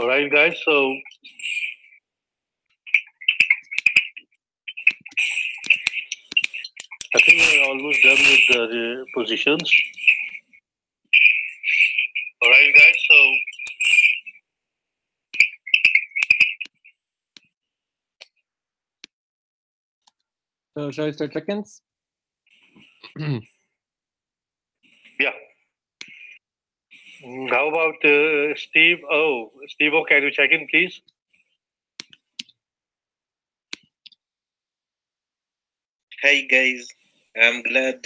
All right, guys. So I think we're almost done with the positions. All right, guys. So shall I start check-ins? Yeah. How about Steve? Oh, Steve, can you check in, please? Hi guys, I'm glad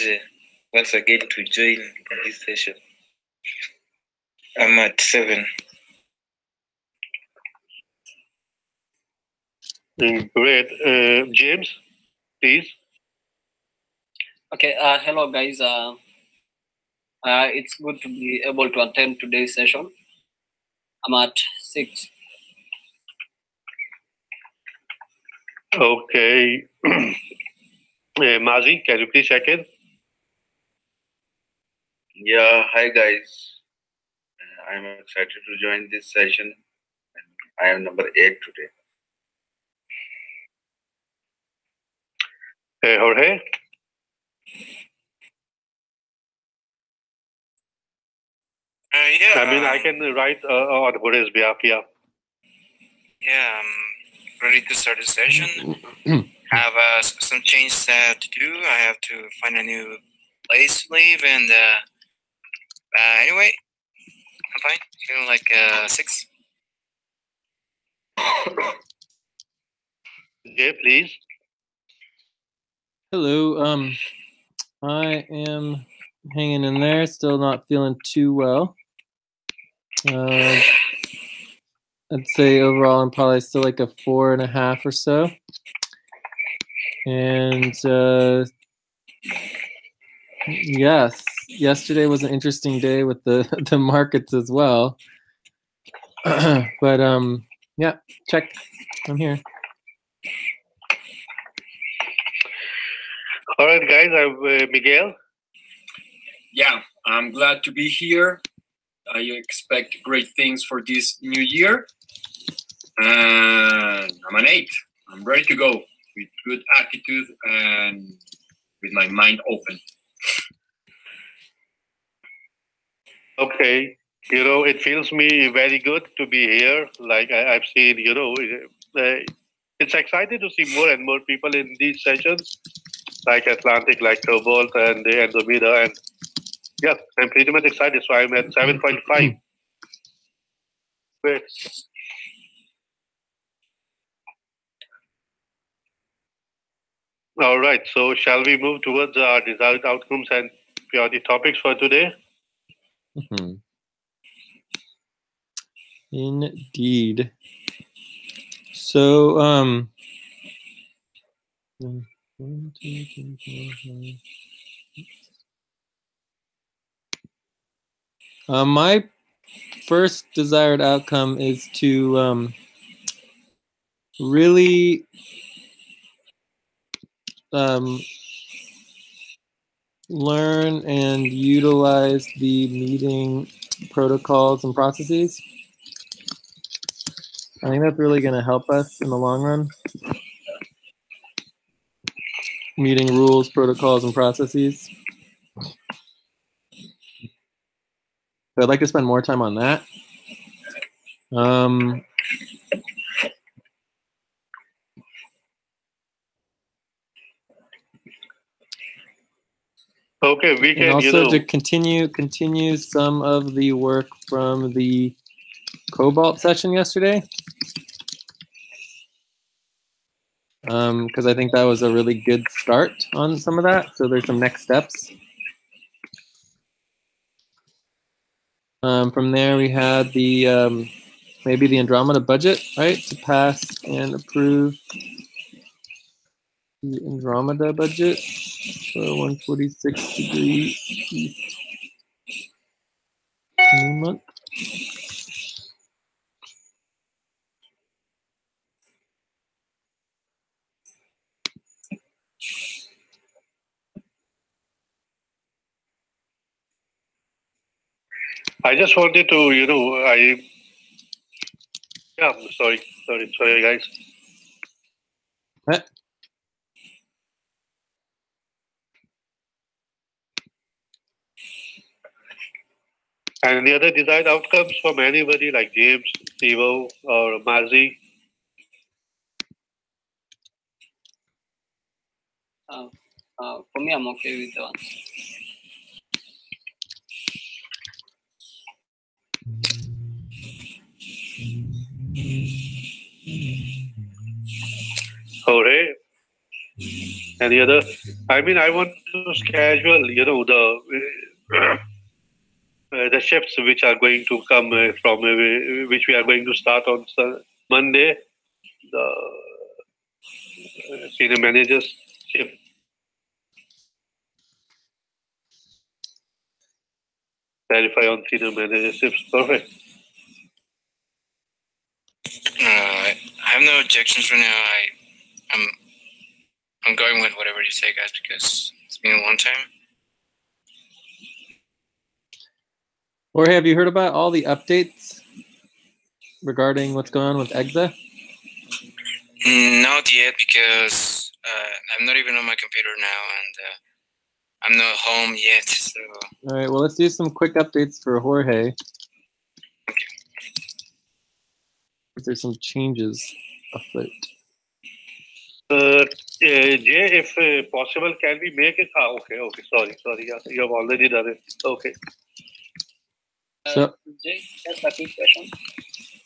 once again to join this session. I'm at 7. Great. James, please. Okay. Hello, guys. It's good to be able to attend today's session. I'm at 6. Okay. Mazi, can you please check in? Yeah, hi guys. I'm excited to join this session. I am number 8 today. Jorge? Yeah. I mean, I can write on Jorge's behalf, yeah. Yeah, I'm ready to start the session. I have some changes to do. I have to find a new place to live, and anyway, I'm fine. Feeling like 6. Jay, please. Hello. I am hanging in there. Still not feeling too well. I'd say overall I'm probably still like a 4.5 or so. And yes, yesterday was an interesting day with the the markets as well. But yeah, check. I'm here. All right, guys. I'm Miguel. Yeah, I'm glad to be here. I expect great things for this new year. And I'm an 8. I'm ready to go with good attitude and with my mind open. Okay. It feels me very good to be here. Like I've seen, it's exciting to see more and more people in these sessions, like Atlantic, like Cobalt, and the Andromeda. And yeah, I'm pretty much excited. So I'm at 7.5. Great. All right. So shall we move towards our desired outcomes and priority topics for today? Mm-hmm. Indeed. So, my first desired outcome is to really learn and utilize the meeting protocols and processes. I think that's really going to help us in the long run. Meeting rules, protocols, and processes. So I'd like to spend more time on that. Okay, we can. And also to continue some of the work from the Cobalt session yesterday. Because I think that was a really good start on some of that. So there's some next steps. From there, we had the maybe the Andromeda budget, right, to pass and approve the Andromeda budget for 146 degree east moon month. I just wanted to, Yeah, sorry, guys. And the other desired outcomes from anybody like James, Stevo, or Marzi? For me, I'm okay with the one. Hooray. Any other? I mean, I want to schedule, the shifts which are going to come from which we are going to start on Monday. The senior managers shift. Clarify on senior manager shifts. Perfect. I have no objections right now. I'm going with whatever you say, guys, because it's been a long time. Jorge, have you heard about all the updates regarding what's going on with EXA? Not yet, because I'm not even on my computer now, and I'm not home yet. So. All right. Well, let's do some quick updates for Jorge. There's some changes afoot. Jay, if possible, can we make it? Okay. Sorry. Yeah, you have already done it. Okay. So, Jay, just a quick question.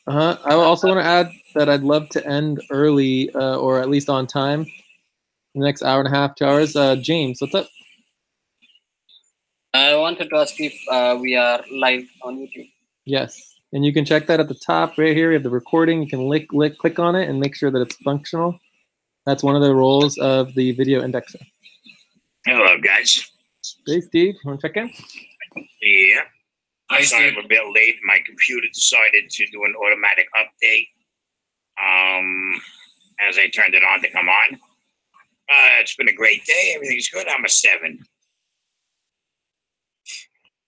I also want to add that I'd love to end early, or at least on time, the next hour and a half, 2 hours. James, what's up? I wanted to ask if we are live on YouTube. Yes, and you can check that at the top right here. We have the recording. You can click on it and make sure that it's functional. That's one of the roles of the video indexer. Hello, guys. Hey, Steve, want to check in? Yeah. Hi, Sorry, Steve. I'm a bit late. My computer decided to do an automatic update as I turned it on to come on. It's been a great day. Everything's good. I'm a 7.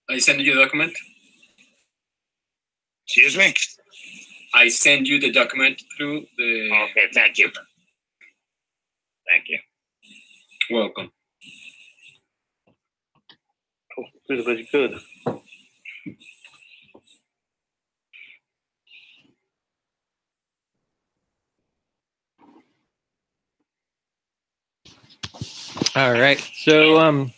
I send you the document. Excuse me? I send you the document through the. Okay, thank you. Thank you. Welcome. Oh, very good. All right. So,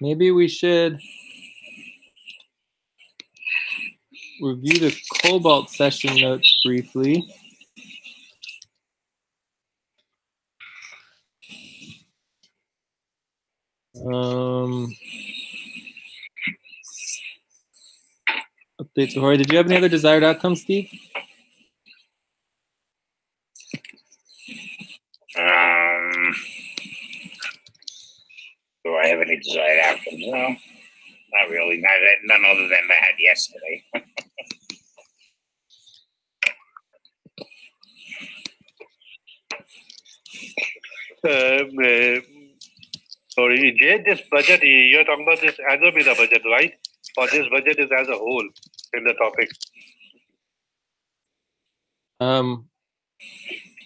maybe we should review the Cobalt session notes briefly. Updates. Jorge, did you have any other desired outcomes, Steve? Do I have any desired outcomes? No, not really. None other than I had yesterday. Sorry, Jay, this budget, you're talking about this Andromeda budget, right? Or this budget is as a whole in the topic?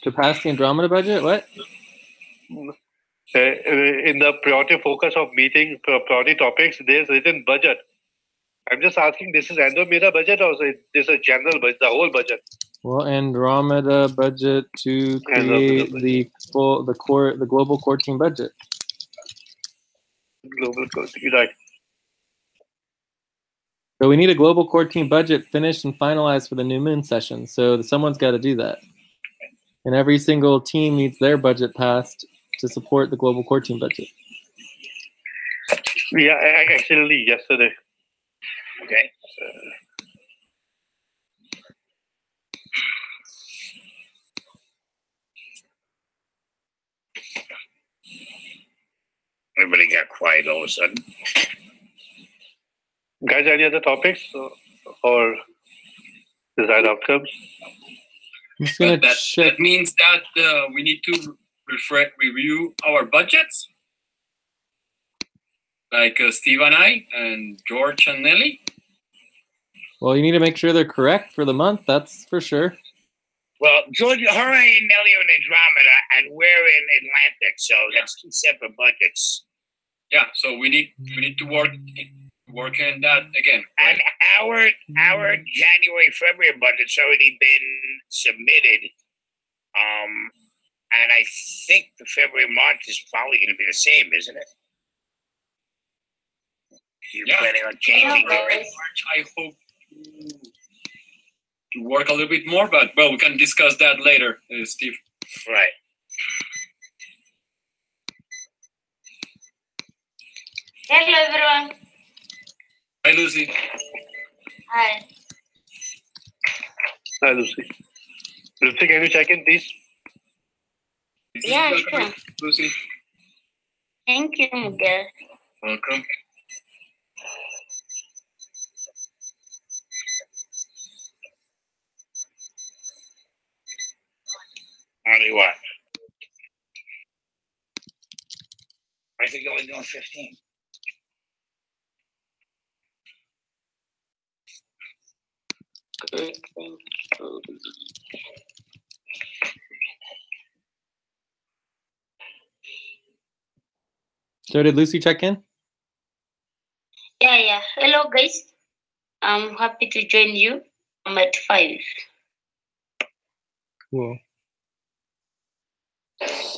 To pass the Andromeda budget, what? In the priority focus of meeting priority topics, there's written budget. I'm just asking, this is Andromeda budget or is this a general budget, the whole budget? Well, Andromeda budget to create the global core team budget. Global core team, right. So we need a global core team budget finished and finalized for the new moon session. So someone's got to do that. And every single team needs their budget passed to support the global core team budget. Yeah, actually yesterday. Okay. Everybody got quiet all of a sudden. Guys, any other topics or desired outcomes? That means that we need to review our budgets, like Steve and I, and George and Nelly. Well, you need to make sure they're correct for the month. That's for sure. Well, Georgia, Jorge and Nelly are in Andromeda, and we're in Atlantic, so that's 2 separate budgets. Yeah, so we need to work on that again. And our January, February budget's already been submitted. And I think the February, March is probably going to be the same, isn't it? You're planning on changing March, I hope to work a little bit more, but well, we can discuss that later, Steve. Right. Hello, everyone. Hi, Lucy. Hi. Hi, Lucy. Lucy, can you check in, please? Yeah, sure. Lucy. Thank you, Miguel. Welcome. Only what? I think you're only doing 15. So did Lucy check in? Yeah. Hello, guys. I'm happy to join you. I'm at 5. Cool.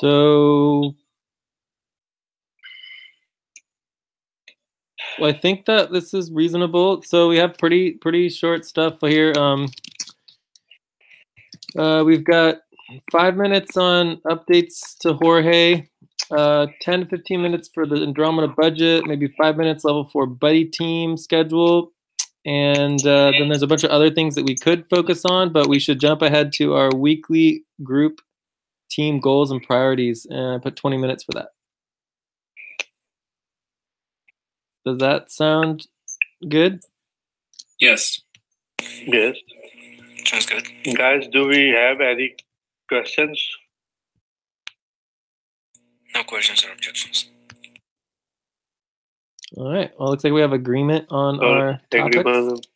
So well, I think that this is reasonable. So we have pretty short stuff here. We've got 5 minutes on updates to Jorge, 10 to 15 minutes for the Andromeda budget, maybe 5 minutes level 4 buddy team schedule. And then there's a bunch of other things that we could focus on, but we should jump ahead to our weekly group team goals and priorities, and I put 20 minutes for that. Does that sound good? Yes. Yes. Sounds good. Guys, do we have any questions? No questions or objections. All right. Well, it looks like we have agreement on our topics.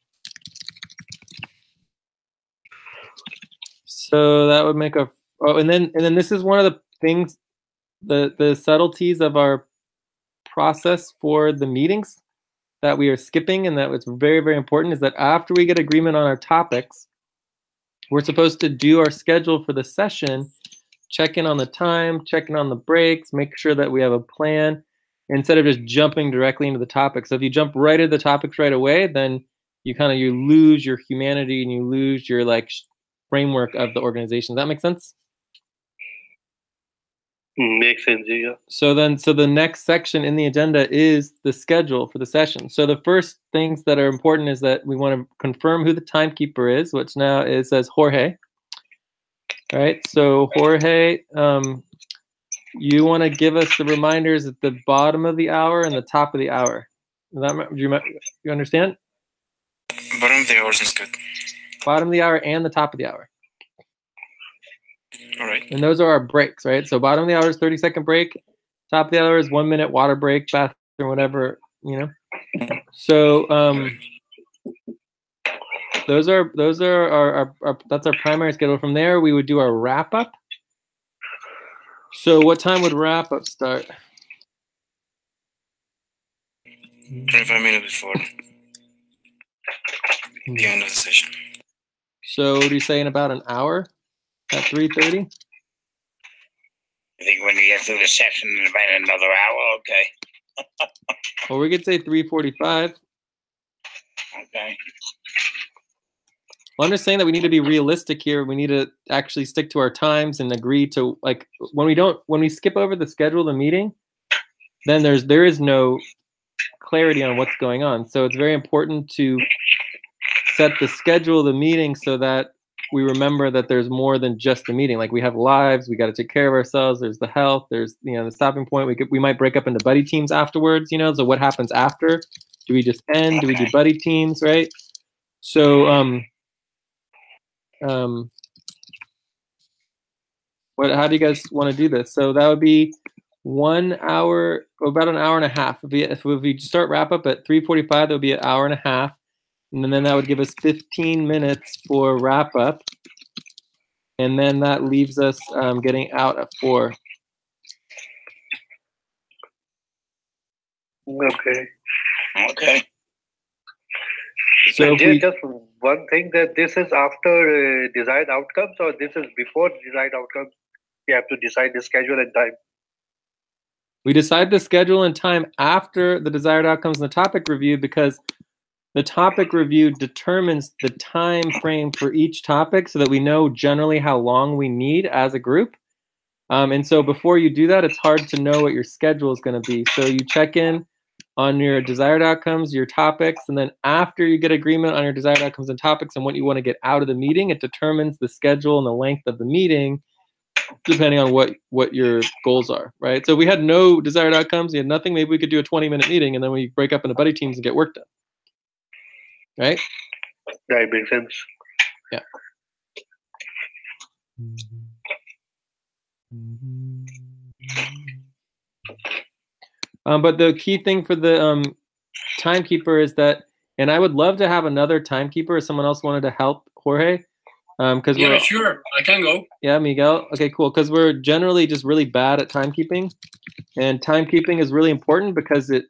So that would make a. Oh, and then this is one of the things, the subtleties of our process for the meetings that we are skipping, and that was very, very important, is that after we get agreement on our topics, we're supposed to do our schedule for the session, check in on the time, check in on the breaks, make sure that we have a plan, instead of just jumping directly into the topic. So if you jump right into the topics right away, then you lose your humanity and you lose your framework of the organization. Does that make sense? Makes sense, yeah. So the next section in the agenda is the schedule for the session. So the first things that are important is that we want to confirm who the timekeeper is, which now says Jorge. All right, so Jorge, you want to give us the reminders at the bottom of the hour and the top of the hour. Do you understand? Bottom of the hour is good. Bottom of the hour and the top of the hour. All right. And those are our breaks, right? So bottom of the hour is 30-second break. Top of the hour is 1 minute water break, bathroom, whatever, So those are our that's our primary schedule. From there, we would do our wrap up. So what time would wrap up start? 25 minutes before the end of the session. So what do you say in about an hour? At 3:30? I think when we get through the session in about another hour, okay. Well, we could say 3:45. Okay. Well, I'm just saying that we need to be realistic here. We need to actually stick to our times and agree to, when we skip over the schedule of the meeting, then there is no clarity on what's going on. So it's very important to set the schedule of the meeting so that we remember that there's more than just the meeting. Like, we have lives, we got to take care of ourselves. There's the health, there's the stopping point. We might break up into buddy teams afterwards. So what happens after? Do we just end? Do we do buddy teams? Right? So how do you guys want to do this? So that would be 1 hour, about an hour and a half. If we start wrap up at 3:45, that would be an hour and a half. And then that would give us 15 minutes for wrap up. And then that leaves us getting out at 4. Okay. Okay. So if Just we, one thing, that this is after desired outcomes, or this is before desired outcomes? We have to decide the schedule and time. we decide the schedule and time after the desired outcomes and the topic review, because the topic review determines the time frame for each topic so that we know generally how long we need as a group. And so before you do that, it's hard to know what your schedule is going to be. So you check in on your desired outcomes, your topics, and then after you get agreement on your desired outcomes and topics and what you want to get out of the meeting, it determines the schedule and the length of the meeting, depending on what your goals are, right? So if we had no desired outcomes, you had nothing, maybe we could do a 20-minute meeting and then we break up into buddy teams and get work done, right? That makes sense. Yeah. But the key thing for the timekeeper is that, and I would love to have another timekeeper if someone else wanted to help Jorge. Because Yeah, sure, I can go. Yeah, Miguel. Okay, cool. Because we're generally just really bad at timekeeping, and timekeeping is really important because it's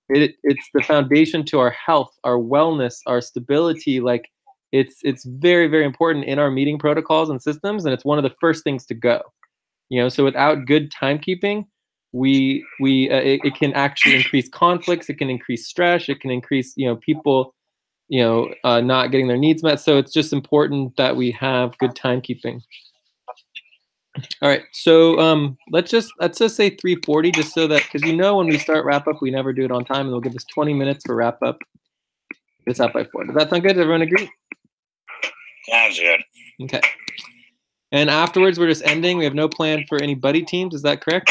the foundation to our health, our wellness, our stability. Like it's very, very important in our meeting protocols and systems, and it's one of the first things to go. So without good timekeeping, it can actually increase conflicts. It can increase stress. It can increase people not getting their needs met. So it's just important that we have good timekeeping. All right, so let's just say 3:40, just so that, because when we start wrap up, we never do it on time, and they'll give us 20 minutes for wrap up. It's out by 4. Does that sound good? Does everyone agree? Sounds good. Okay. And afterwards, we're just ending. We have no plan for any buddy teams. Is that correct?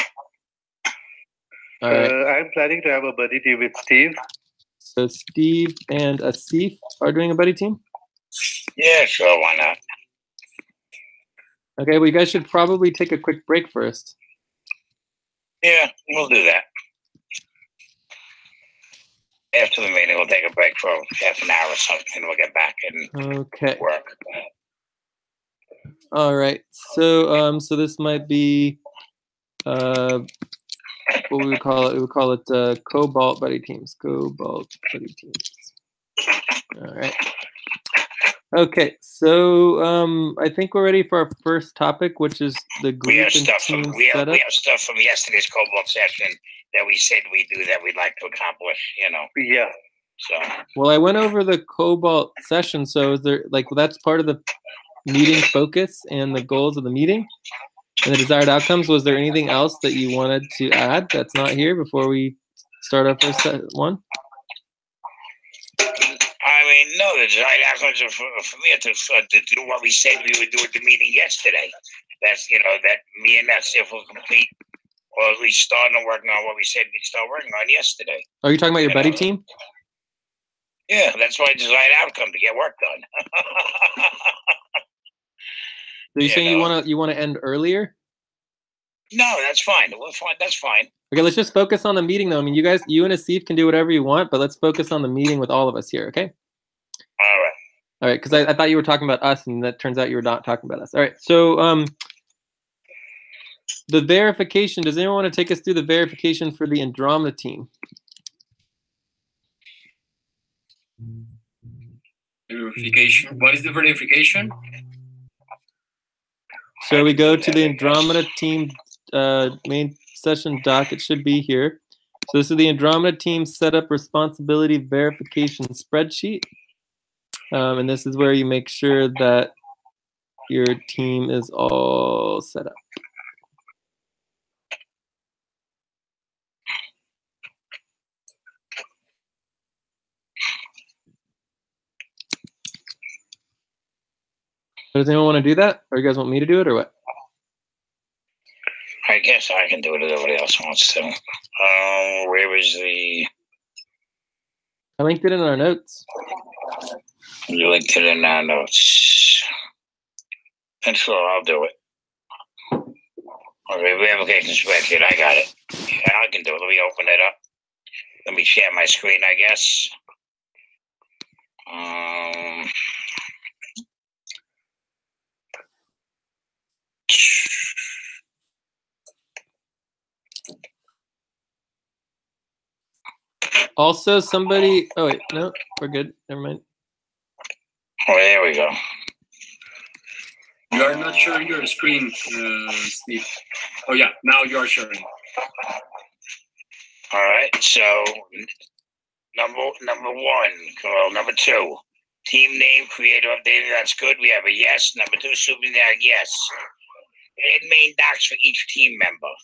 All right. I'm planning to have a buddy team with Steve. So Steve and Asif are doing a buddy team? Yeah, sure. Why not? Okay, well, you guys should probably take a quick break first. Yeah, we'll do that. After the meeting, we'll take a break for half an hour or something, and we'll get back and work. All right. So so this might be what we would call it. We would call it Cobalt buddy teams. Cobalt buddy teams. All right. Okay, so I think we're ready for our first topic, which is the group and team setup. We have stuff from yesterday's Cobalt session that we said we do that we'd like to accomplish. Yeah. So. Well, I went over the Cobalt session, so is there that's part of the meeting focus and the goals of the meeting and the desired outcomes. Was there anything else that you wanted to add that's not here before we start our first one? No, the desired outcomes are for me to do what we said we would do at the meeting yesterday. That's that me and Asif will complete, or at least start working on what we said we'd start working on yesterday. Are you talking about your buddy team? Yeah, that's why desired outcome, to get work done. So you're saying you want to end earlier? No, that's fine. That's fine. Okay, let's just focus on the meeting, though. I mean, you and Asif can do whatever you want, but let's focus on the meeting with all of us here, okay? All right, because I thought you were talking about us, and that turns out you were not talking about us. All right, so the verification. Does anyone want to take us through the verification for the Andromeda team? Verification. What is the verification? So we go to the Andromeda team main session doc. It should be here. So this is the Andromeda team setup responsibility verification spreadsheet. And this is where you make sure that your team is all set up. Does anyone want to do that? Or you guys want me to do it, or what? I guess I can do it if everybody else wants to. Where is the... I linked it in our notes. You linked it in our notes. And sure, I'll do it. Okay, verification spreadsheet, I got it. Yeah, I can do it. Let me open it up. Let me share my screen, I guess. Also, somebody. Oh wait, no, we're good. Never mind. Oh, there we go. You are not sharing your screen, Steve. Oh yeah, now you are sharing. All right. So number one, well, number two, team name creator updated. That's good. We have a yes. Number two, super doc, yes. Add main docs for each team member.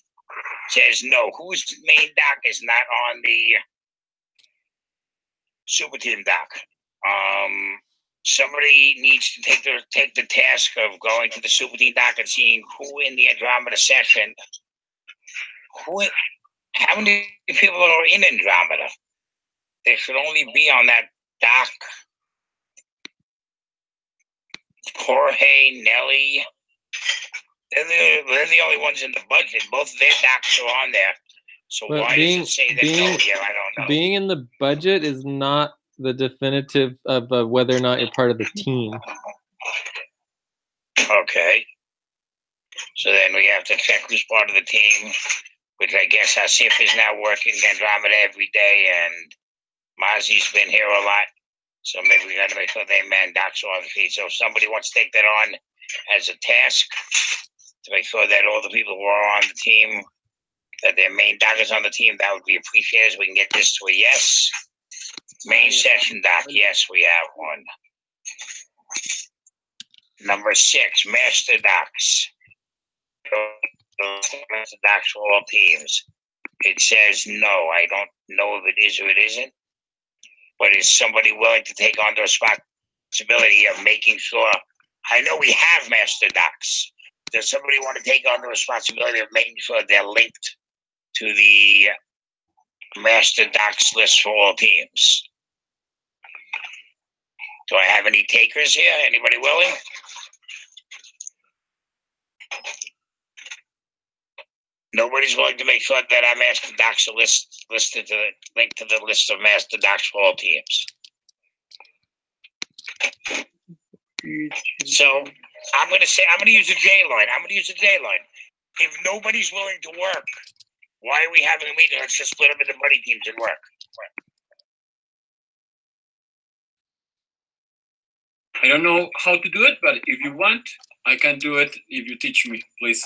Says no. Whose main doc is not on the super team doc? Somebody needs to take the task of going to the super team doc and seeing who in the Andromeda session. How many people are in Andromeda? They should only be on that doc. Jorge, Nelly. They're the only ones in the budget. Both their docs are on there. So But why does it say that no here? I don't know. Being in the budget is not the definitive of whether or not you're part of the team. Okay. So then we have to check who's part of the team, which I guess Asif is now working Andromeda every day, and Mazi's been here a lot. So maybe we got to make sure they man docs on the feed. So if somebody wants to take that on as a task to make sure that all the people who are on the team, that their main doc is on the team, that would be appreciated. We can get this to a yes. Main session doc, yes, we have one. Number 6, master docs. Master docs for all teams. It says no. I don't know if it is or it isn't. But is somebody willing to take on the responsibility of making sure? I know we have master docs. Does somebody want to take on the responsibility of making sure they're linked to the master docs list for all teams? Do I have any takers here? Anybody willing? Nobody's willing to make sure that our master docs are listed to linked to the list of master docs for all teams. So I'm going to use a J line. If nobody's willing to work, why are we having a meeting? Let's just split them into buddy teams and work. I don't know how to do it, but if you want, I can do it if you teach me, please.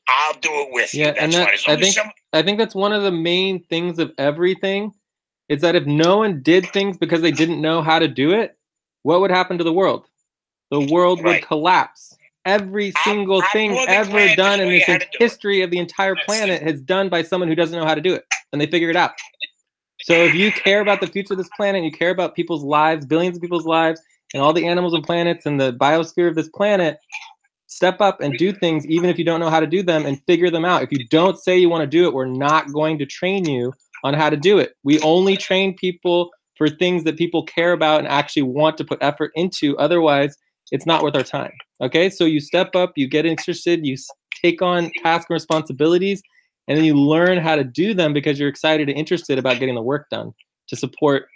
I'll do it with you. Yeah, and I think that's one of the main things of everything, is that if no one did things because they didn't know how to do it, what would happen to the world? The world would collapse. Every single thing ever done in this history of the entire planet has done by someone who doesn't know how to do it, and they figure it out. So if you care about the future of this planet, you care about people's lives, billions of people's lives, and all the animals and planets and the biosphere of this planet, step up and do things even if you don't know how to do them, and figure them out. If you don't say you want to do it, we're not going to train you on how to do it. We only train people for things that people care about and actually want to put effort into. Otherwise, it's not worth our time. Okay, so you step up, you get interested, you take on tasks and responsibilities, and then you learn how to do them because you're excited and interested about getting the work done to support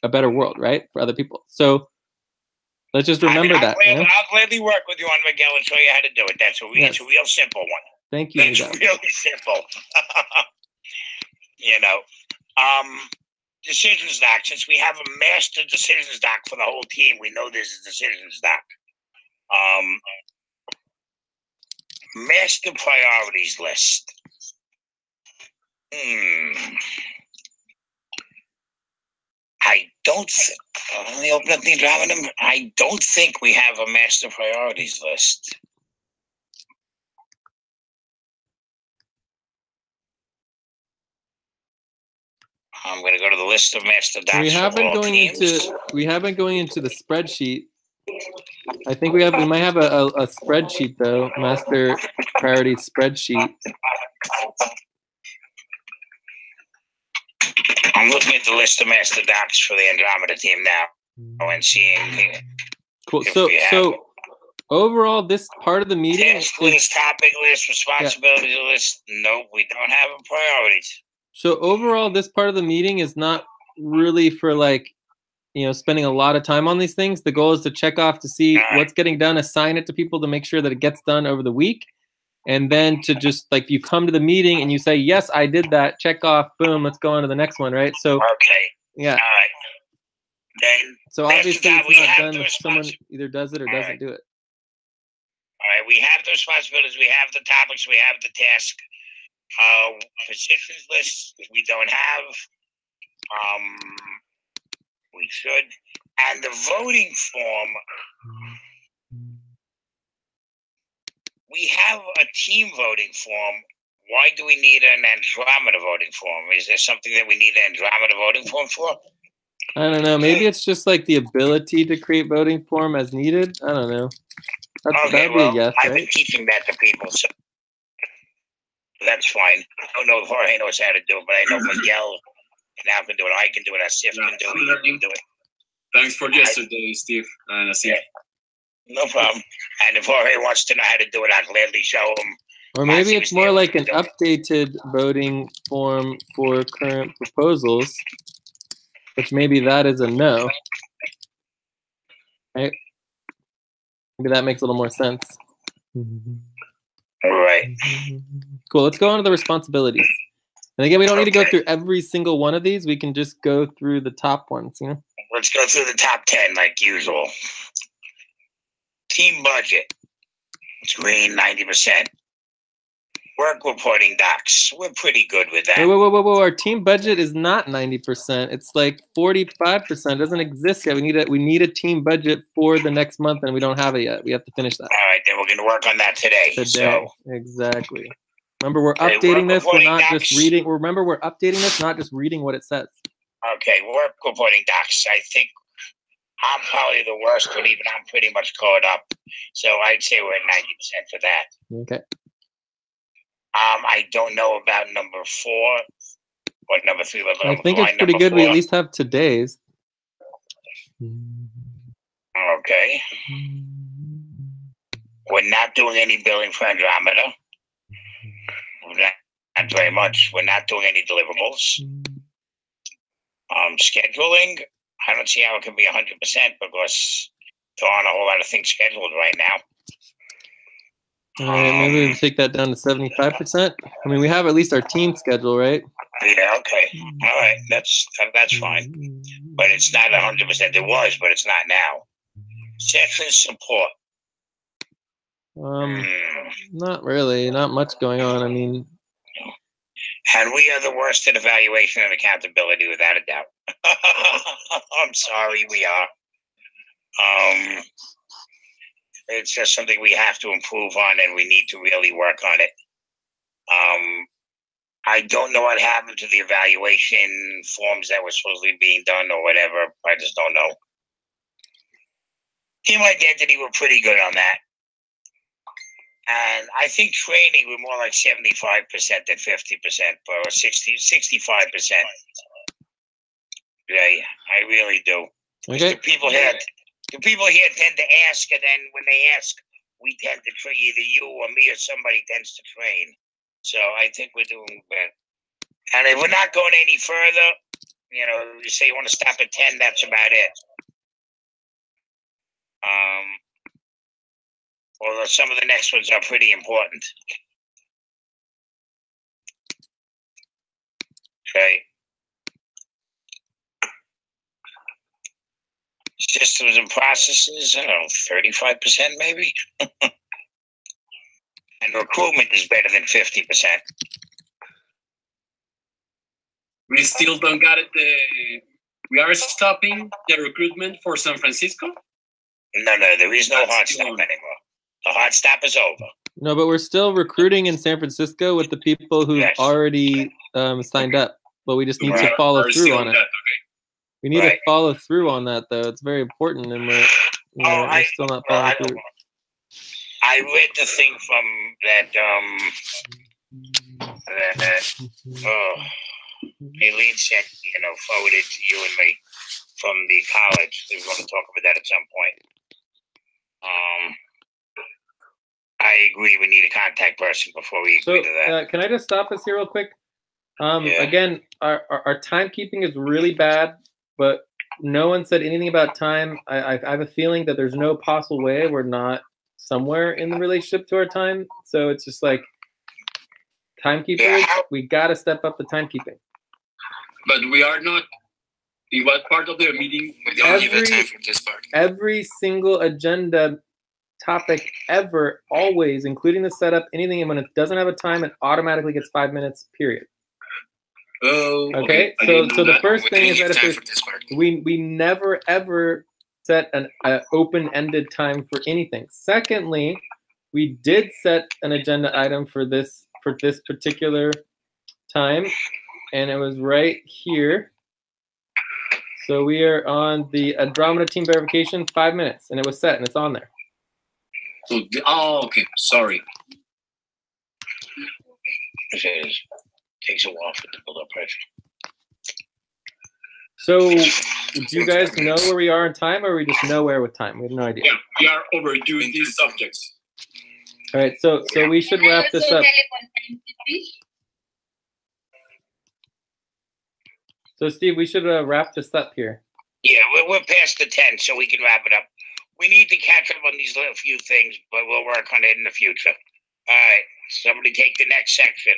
a better world, right, for other people. So let's just remember that. I'll gladly work with you on Miguel and show you how to do it. It's a real simple one. Thank you. It's really simple. Decisions doc. Since we have a master decisions doc for the whole team, we know there's a decisions doc. Master priorities list. Let me open up the Andromeda. I don't think we have a master priorities list. I'm going to go to the list of master docs. We have been going into the spreadsheet. I think we might have a spreadsheet though, master priority spreadsheet. I'm looking at the list of master docs for the Andromeda team now and seeing. Cool. So overall, this part of the meeting task list, topic list, responsibility list. Nope, we don't have a priorities. So overall, this part of the meeting is not really for like spending a lot of time on these things. The goal is to check off to see what's getting done, assign it to people to make sure that it gets done over the week. And then to just like you come to the meeting and you say, yes, I did that. Check off. Boom. Let's go on to the next one. Right. So, yeah. All right. Then, so obviously it's not done if someone either does it or doesn't do it. All right. We have the responsibilities. We have the topics. We have the task. Positions list we don't have. We should. And the voting form. We have a team voting form. Why do we need an Andromeda voting form? Is there something that we need an Andromeda voting form for? I don't know. Maybe it's just like the ability to create voting form as needed. I don't know. That'd be a yes, I've been teaching that to people, so that's fine. I don't know if Jorge knows how to do it, but I know Miguel now can do it. I can do it. Asif can do it. You can do it. Thanks for yesterday, Steve and Asif. No problem. And if Jorge wants to know how to do it, I'll gladly show him. Or maybe it's more like an updated voting form for current proposals, which maybe that is a no. Right? Maybe that makes a little more sense. All right. Cool. Let's go on to the responsibilities. And again, we don't need to go through every single one of these. We can just go through the top ones, Let's go through the top 10 like usual. Team budget. It's green, 90%. Work reporting docs. We're pretty good with that. Whoa. Our team budget is not 90%. It's like 45%. It doesn't exist yet. We need a team budget for the next month, and we don't have it yet. We have to finish that. All right, then we're going to work on that today. So. Exactly. Remember, we're updating this. We're not just reading. Remember, we're updating this, not just reading what it says. Okay, work reporting docs. I think I'm probably the worst, but even I'm pretty much caught up. So I'd say we're at 90% for that. Okay. I don't know about number 4 or number 3. I think it's pretty good. 4. We at least have today's. Okay. We're not doing any billing for Andromeda. Not very much. We're not doing any deliverables. Scheduling. I don't see how it can be 100% because there aren't a whole lot of things scheduled right now. All right, maybe we take that down to 75%. I mean, we have at least our team schedule, right? Yeah, okay. All right, that's fine. But it's not 100%. It was, but it's not now. Section support. Not really. Not much going on. I mean, and we are the worst at evaluation and accountability, without a doubt. I'm sorry, we are. It's just something we have to improve on, and we need to really work on it. I don't know what happened to the evaluation forms that were supposedly being done or whatever. I just don't know. Team identity, we're pretty good on that. And I think training, we're more like 75% than 50%, or 65%. Yeah, I really do. Okay. The people here tend to ask, and then when they ask, we tend to train. Either you or me or somebody tends to train. So I think we're doing better. And if we're not going any further, you say you want to stop at 10, that's about it. Although some of the next ones are pretty important. Okay. Systems and processes, I don't know, 35% maybe? And recruitment is better than 50%. We still don't got it. We are stopping the recruitment for San Francisco? No, there is no hard stop anymore. The hard stop is over. No, but we're still recruiting in San Francisco with the people who've already signed up, but we just need to follow through on it. Okay. We need to follow through on that, though. It's very important, and we're still not following through. I read the thing from that Eileen sent, forwarded to you and me from the college. We were going to talk about that at some point. I agree. We need a contact person before we agree to that. Can I just stop us here real quick? Again, our timekeeping is really bad, but no one said anything about time. I have a feeling that there's no possible way we're not somewhere in the relationship to our time. So it's just like timekeepers, we got to step up the timekeeping. But we are not. In what part of the meeting? We don't have time for this part. Every single agenda topic ever, always, including the setup, anything, and when it doesn't have a time, it automatically gets 5 minutes, period. Oh, okay. So the first thing is that we never ever set an open-ended time for anything. Secondly, we did set an agenda item for this particular time, and it was right here. So we are on the Andromeda team verification, 5 minutes, and it was set, and it's on there. So, okay. Sorry. It takes a while for it to build up pressure. So, do you guys know where we are in time, or are we just nowhere with time? We have no idea. Yeah, we are overdoing these subjects. All right, so we should wrap this up. So, Steve, we should wrap this up here. Yeah, we're past the 10, so we can wrap it up. We need to catch up on these little few things, but we'll work on it in the future. All right, somebody take the next section.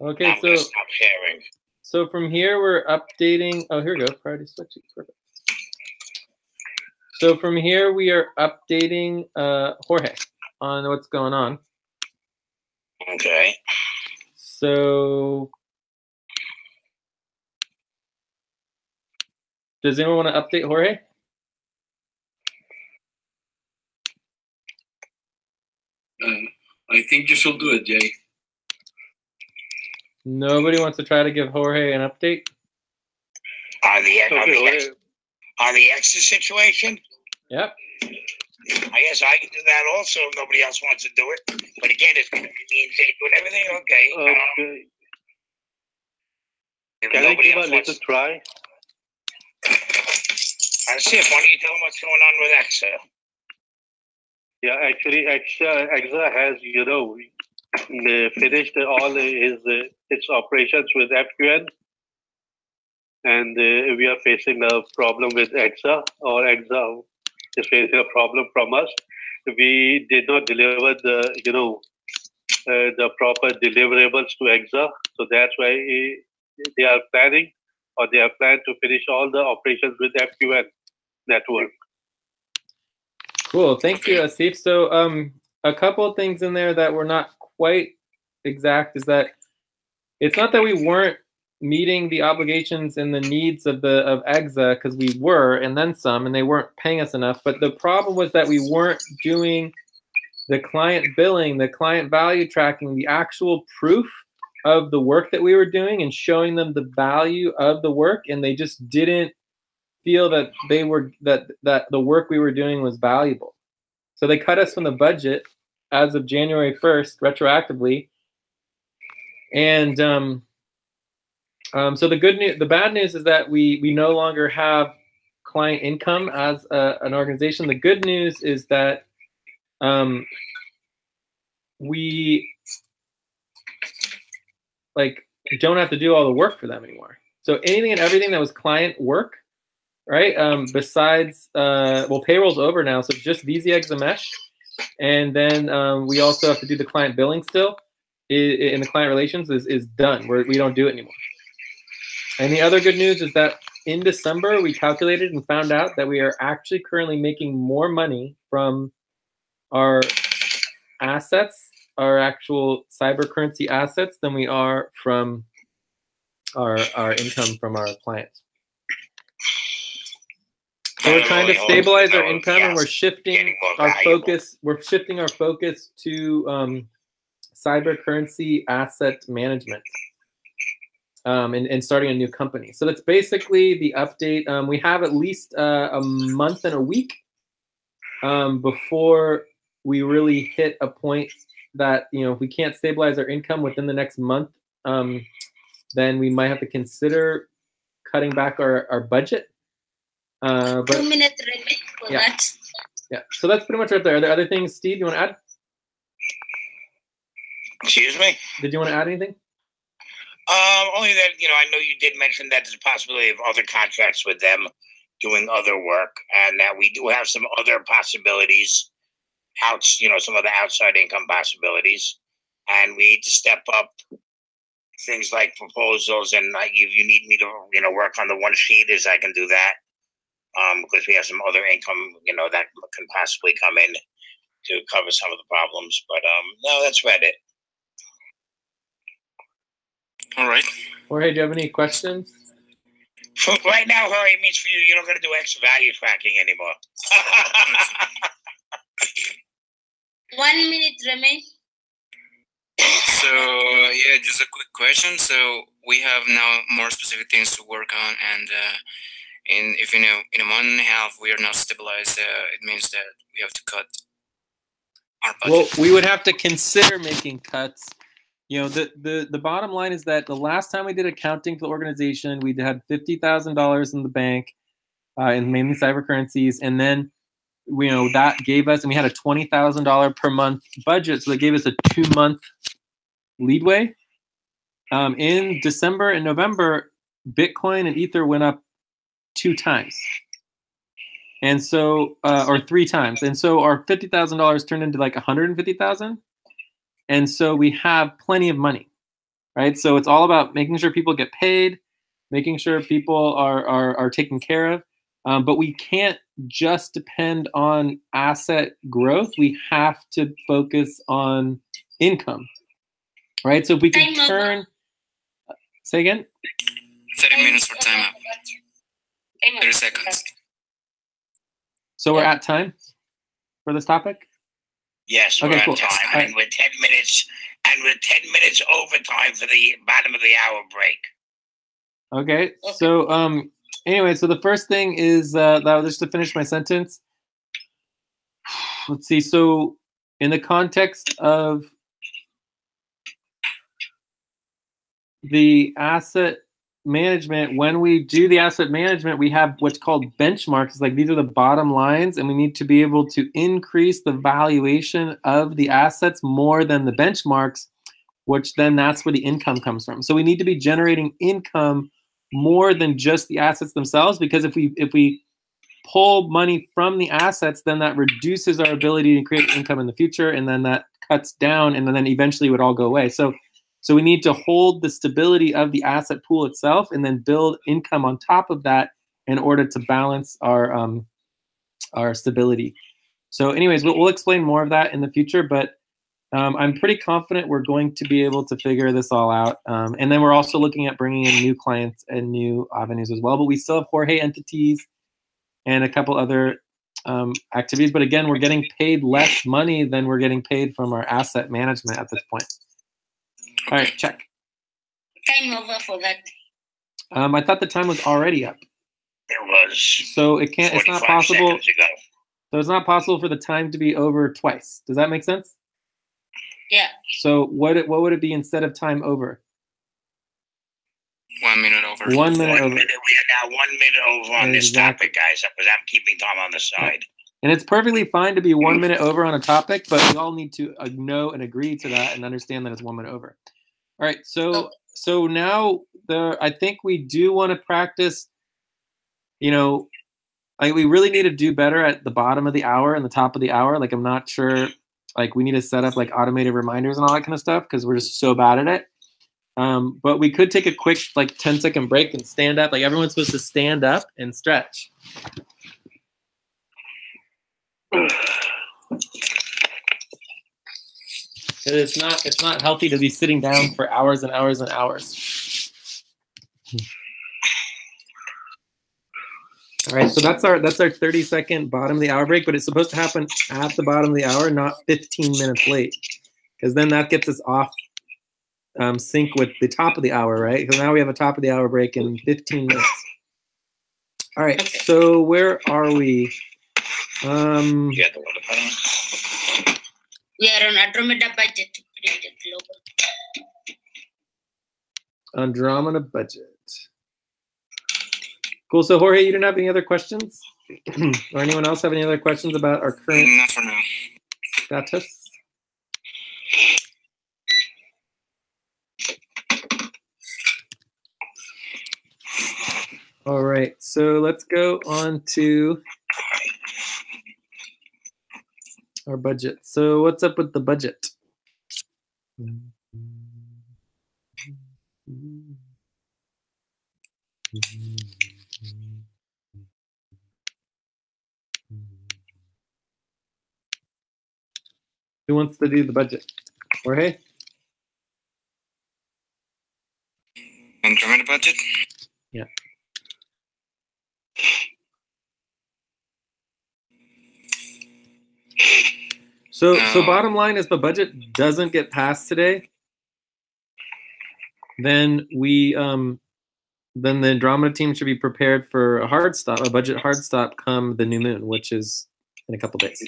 Okay, I'm gonna stop sharing. So from here, we're updating. Oh, here we go. Priority switching. Perfect. So from here, we are updating Jorge on what's going on. Okay. So does anyone want to update Jorge? I think you should do it, Jay. Nobody wants to try to give Jorge an update? On the extra situation? Yep. I guess I can do that also if nobody else wants to do it. But again, it's going to be me and Jay doing everything. Okay. Can I give a little try? Sif, why don't you tell them what's going on with EXA? Yeah, actually, EXA has, finished all its operations with FQN, and we are facing a problem with EXA, or EXA is facing a problem from us. We did not deliver the proper deliverables to EXA, so that's why they are planning, or they have planned to finish all the operations with FQN network. Cool, thank you, Asif. So a couple of things in there that were not quite exact is that it's not that we weren't meeting the obligations and the needs of EXA, because we were, and then some, and they weren't paying us enough. But the problem was that we weren't doing the client billing, the client value tracking, the actual proof of the work that we were doing and showing them the value of the work, and they just didn't feel that that the work we were doing was valuable. So they cut us from the budget as of January 1st, retroactively. And so the bad news is that we no longer have client income as an organization. The good news is that we don't have to do all the work for them anymore. So anything and everything that was client work, right? Besides, payroll's over now, so it's just VZX and Mesh. And then we also have to do the client billing still. In the client relations is done. We don't do it anymore. And the other good news is that in December, we calculated and found out that we are actually currently making more money from our assets, our actual cyber currency assets, than we are from our income from our clients. So we're trying to stabilize our income, and we're shifting our focus. We're shifting our focus to cyber currency asset management, and starting a new company. So that's basically the update. We have at least a month and a week before we really hit a point that, if we can't stabilize our income within the next month, then we might have to consider cutting back our budget. But 2 minute limit for that. Yeah, so that's pretty much right there. Are there other things, Steve, you want to add? Excuse me? Did you want to add anything? Only that, I know you did mention that there's a possibility of other contracts with them doing other work, and that we do have some other possibilities, some other outside income possibilities, and we need to step up things like proposals. And if you need me to, work on the one sheet, I can do that, because we have some other income, that can possibly come in to cover some of the problems. But no, that's about it. All right. Jorge, do you have any questions? Right now, Jorge, it means for you're not going to do extra value tracking anymore. 1 minute remains. So yeah, just a quick question. So we have now more specific things to work on, and if in a month and a half we are not stabilized, it means that we have to cut our budget. Well, we would have to consider making cuts. The bottom line is that the last time we did accounting for the organization, we had $50,000 in the bank, in mainly cyber currencies, and then that gave us, and we had a $20,000 per month budget, so that gave us a 2-month leadway. In December and November, Bitcoin and Ether went up 2 times, and so or 3 times, and so our $50,000 turned into like $150,000. And so we have plenty of money, right? So it's all about making sure people get paid, making sure people are taken care of. But we can't just depend on asset growth. We have to focus on income, right? So if we can turn, say again? 30 minutes for time up. 30 seconds. So we're at time for this topic? Yes, we're okay, at cool. time, and we're 10 minutes, overtime for the bottom of the hour break. Okay. So anyway, so the first thing is just to finish my sentence. Let's see. So in the context of the asset management, when we do the asset management, we have what's called benchmarks. Like these are the bottom lines, and we need to be able to increase the valuation of the assets more than the benchmarks, which then that's where the income comes from. So we need to be generating income more than just the assets themselves, because if we pull money from the assets, then that reduces our ability to create income in the future, and then that cuts down, and then eventually it would all go away. So we need to hold the stability of the asset pool itself, and then build income on top of that in order to balance our stability. So anyways, we'll explain more of that in the future, but I'm pretty confident we're going to be able to figure this all out. And then we're also looking at bringing in new clients and new avenues as well. But we still have Jorge entities and a couple other activities. But again, we're getting paid less money than we're getting paid from our asset management at this point. All right, check. Time over for that. I thought the time was already up. It was. So it's not possible. Seconds ago. So it's not possible for the time to be over twice. Does that make sense? Yeah. So what would it be instead of time over? 1 minute over. 1 minute over. We are now 1 minute over on this topic, guys, because I'm keeping Tom on the side. And it's perfectly fine to be 1 minute over on a topic, but we all need to know and agree to that and understand that it's 1 minute over. All right, so now I think we do want to practice, we really need to do better at the bottom of the hour and the top of the hour. Like, I'm not sure, like, we need to set up like automated reminders and all that kind of stuff because we're just so bad at it. But we could take a quick, like, 10-second break and stand up. Like, everyone's supposed to stand up and stretch. It's not healthy to be sitting down for hours and hours and hours. All right, so that's our 30-second bottom of the hour break, but it's supposed to happen at the bottom of the hour, not 15 minutes late, because then that gets us off sync with the top of the hour, right? Because now we have a top of the hour break in 15 minutes. All right, so where are we? We are on Andromeda budget to create a global. Andromeda budget. Cool. So Jorge, you didn't have any other questions? Or anyone else have any other questions about our current Not for now. status? All right, so let's go on to our budget. So what's up with the budget? Who wants to do the budget? Jorge? Andromeda budget? Yeah. So bottom line is the budget doesn't get passed today, then we then the Andromeda team should be prepared for a budget hard stop come the new moon, which is in a couple days.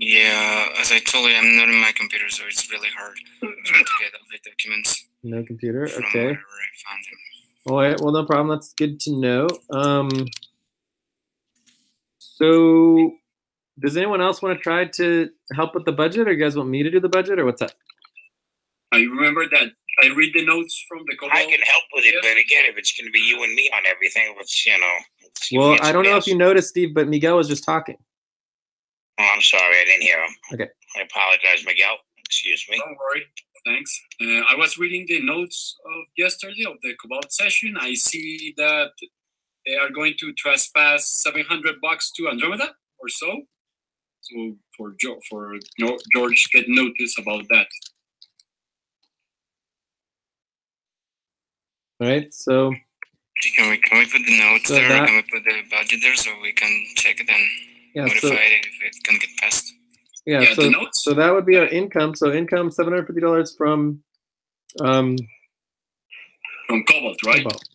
Yeah, as I told you, I'm not on my computer, so it's really hard trying to get all the documents. No computer, from okay. wherever I found them. All right, well, no problem. That's good to know. So does anyone else want to try to help with the budget, or you guys want me to do the budget, or what's up? I remember that I read the notes from the I can help with it, but again, if it's going to be you and me on everything, let's, you know. Well, I don't know if you noticed, Steve, but Miguel was just talking. Oh, I'm sorry, I didn't hear him. Okay. I apologize, Miguel. Excuse me. Don't worry. Thanks. I was reading the notes of yesterday of the Cobalt session. I see that they are going to trespass $700 to Andromeda or so. So for George get notice about that. All right, so Can we put the notes So there? that- Or can we put the budget there so we can check it and yeah, modify so it if it's gonna get passed? yeah, Yeah, so the notes. so that would be our income. So income $750 from From Cobalt, right? Cobalt.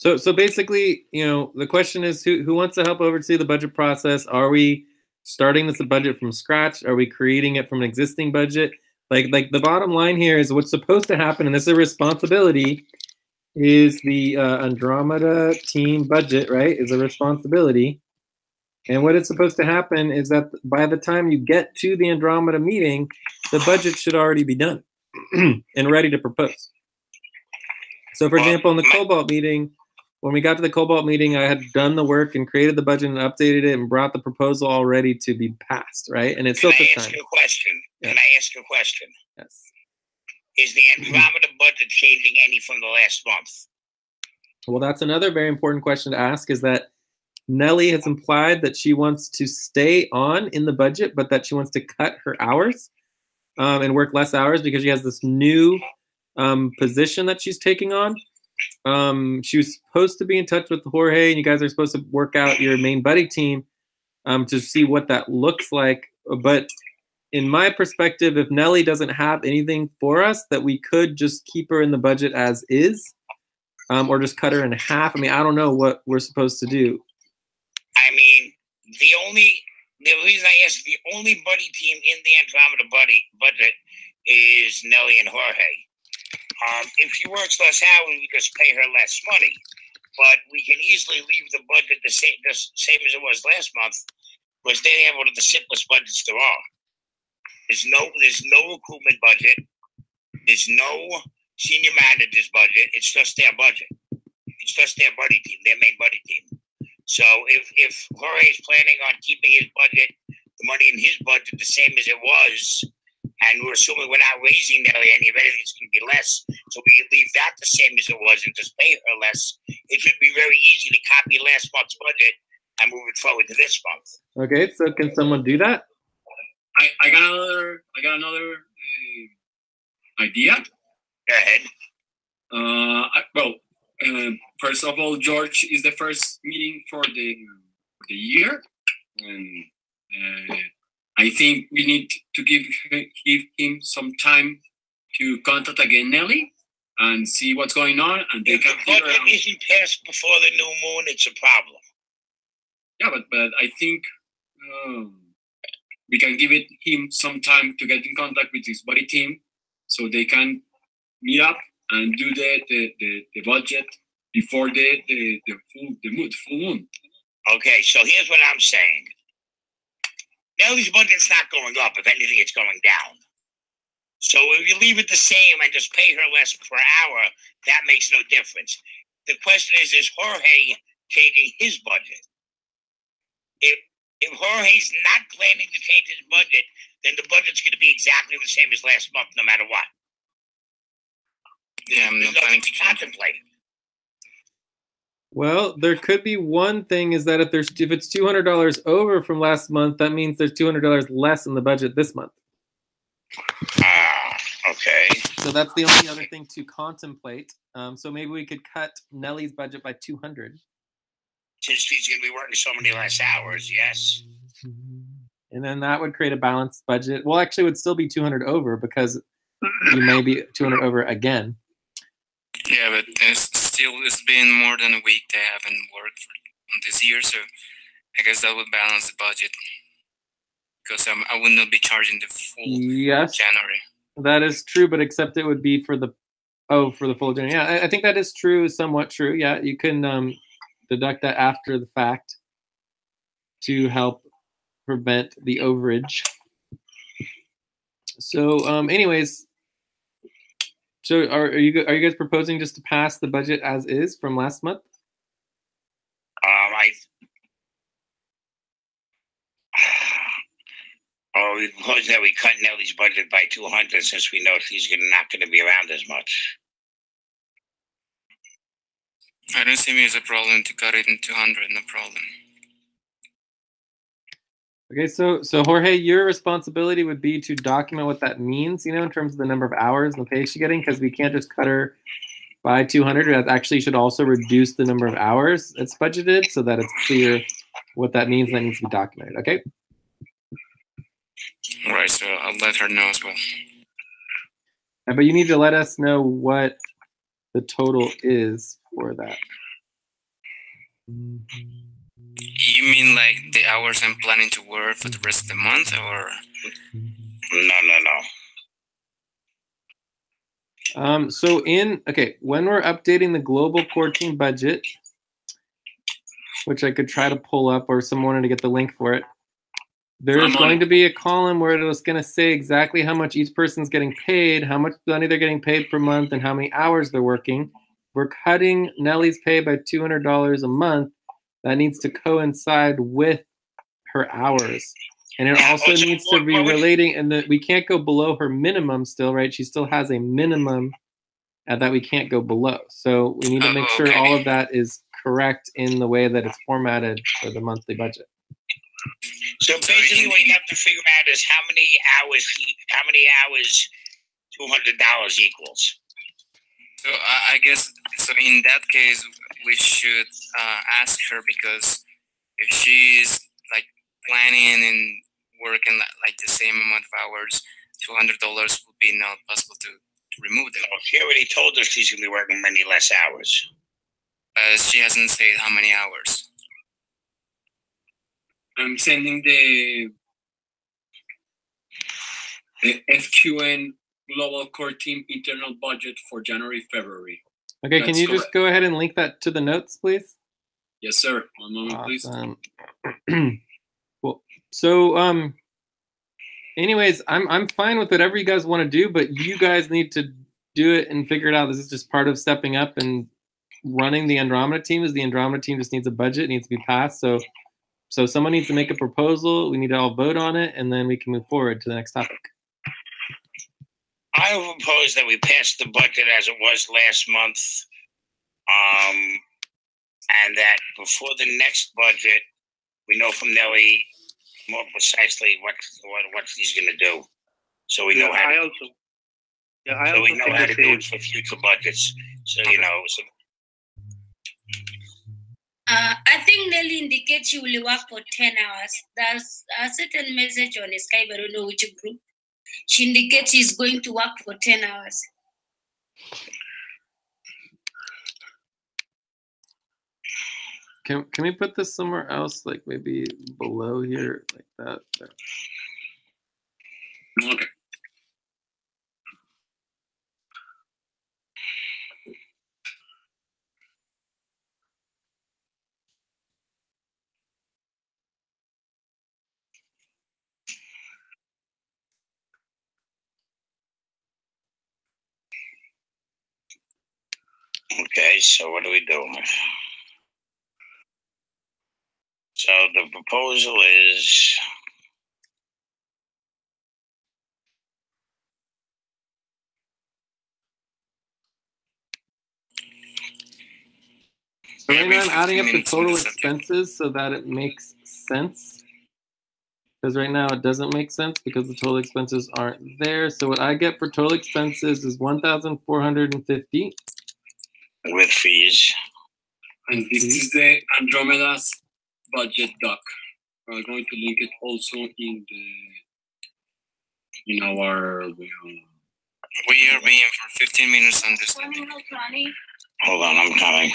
So basically, you know, the question is who wants to help oversee the budget process? Are we starting this budget from scratch? Are we creating it from an existing budget? Like the bottom line here is what's supposed to happen, and this is a responsibility, is the Andromeda team budget, right, is a responsibility. And what is supposed to happen is that by the time you get to the Andromeda meeting, the budget should already be done and ready to propose. So for example, in the Cobalt meeting, when we got to the Cobalt meeting, I had done the work and created the budget and updated it and brought the proposal all ready to be passed, right? And it still Can I took ask time. you a question? Yeah. Can I ask you a question? Yes. Is the Andromeda budget changing any from the last month? Well, that's another very important question to ask, is that Nelly has implied that she wants to stay on in the budget, but that she wants to cut her hours and work less hours because she has this new position that she's taking on. She was supposed to be in touch with Jorge, and you guys are supposed to work out your main buddy team to see what that looks like. But in my perspective, if Nelly doesn't have anything for us, that we could just keep her in the budget as is, or just cut her in half. I mean, I don't know what we're supposed to do. I mean, the reason I asked, the only buddy team in the Andromeda budget is Nelly and Jorge. If she works less hours, we just pay her less money. But we can easily leave the budget the same as it was last month, because they have one of the simplest budgets there are. There's no recruitment budget. There's no senior manager's budget. It's just their budget. It's just their buddy team, their main buddy team. So if Jorge is planning on keeping his budget, the money in his budget the same as it was, and we're assuming we're not raising Nelly any, if anything, it's going to be less. So we can leave that the same as it was and just pay her less. It should be very easy to copy last month's budget and move it forward to this month. Okay, so can someone do that? I got another idea. Go ahead. First of all, George is the first meeting for the year, and I think we need to give him some time to contact again Nelly and see what's going on, and they If can the figure budget out. isn't passed before the new moon, it's a problem. Yeah, but I think we can give him some time to get in contact with his buddy team, so they can meet up and do the budget before the full moon. Okay, so here's what I'm saying. Nellie's budget's not going up. If anything, it's going down. So if you leave it the same and just pay her less per hour, that makes no difference. The question is Jorge changing his budget? If Jorge's not planning to change his budget, then the budget's going to be exactly the same as last month, no matter what. Yeah, I'm not planning to contemplate. Well, there could be one thing is that if it's $200 over from last month, that means there's $200 less in the budget this month. Okay. So that's the only other thing to contemplate. So maybe we could cut Nellie's budget by 200. Since she's going to be working so many less hours, yes. And then that would create a balanced budget. Well, actually, it would still be 200 over because you may be 200 over again. Yeah, but it's been more than a week they haven't worked on this year, so I guess that would balance the budget because I would not be charging the full January. That is true, but except it would be for the full January. Yeah, I think that is true, somewhat true. Yeah, you can deduct that after the fact to help prevent the overage. So, anyways. So are you guys proposing just to pass the budget as is from last month? We propose that we cut Nellie's budget by 200 since we know she's not going to be around as much. I don't see me as a problem to cut it in 200, no problem. Okay, so Jorge, your responsibility would be to document what that means, in terms of the number of hours and the pay she's getting, because we can't just cut her by 200. That actually should also reduce the number of hours it's budgeted so that it's clear what that means and that needs to be documented, okay? All right, so I'll let her know as well. But you need to let us know what the total is for that. You mean like the hours I'm planning to work for the rest of the month, or? No. So when we're updating the global core team budget, which I could try to pull up, or someone wanted to get the link for it, there's going to be a column where it's going to say exactly how much each person's getting paid, how much money they're getting paid per month, and how many hours they're working. We're cutting Nellie's pay by $200 a month. That needs to coincide with her hours. And it also needs to be relating, and we can't go below her minimum still, right? She still has a minimum that we can't go below. So we need to make sure all of that is correct in the way that it's formatted for the monthly budget. So basically what you have to figure out is how many hours $200 equals. So I guess, so in that case, we should ask her, because if she's like planning and working like the same amount of hours, $200 would be not possible to remove them. Well, she already told us she's going to be working many less hours. She hasn't said how many hours. I'm sending the FQN Global Core Team internal budget for January, February. Okay, That's can you correct. just go ahead and link that to the notes, please? Yes, sir. One moment, please. Cool. So, anyways, I'm fine with whatever you guys want to do, but you guys need to do it and figure it out. This is just part of stepping up and running the Andromeda team. Is the Andromeda team just needs a budget, needs to be passed. So someone needs to make a proposal. We need to all vote on it, and then we can move forward to the next topic. I would propose that we pass the budget as it was last month, and that before the next budget, we know from Nellie more precisely what she's going to do, so we know how. So we know how to do it for future budgets. So So. I think Nelly indicates she will work for 10 hours. There's a certain message on Skype, I don't know which group. She indicates she's going to work for 10 hours. Can we put this somewhere else, like maybe below here, like that? There. Okay. Okay, so what do we do? So the proposal is So right now I'm adding 15 up the minutes on total the subject. expenses so that it makes sense. Because right now it doesn't make sense because the total expenses aren't there. So what I get for total expenses is 1,450. with fees. And this is the Andromeda's budget doc. We're going to link it also in our. We are being for 15 minutes on this topic. Hold on, I'm coming.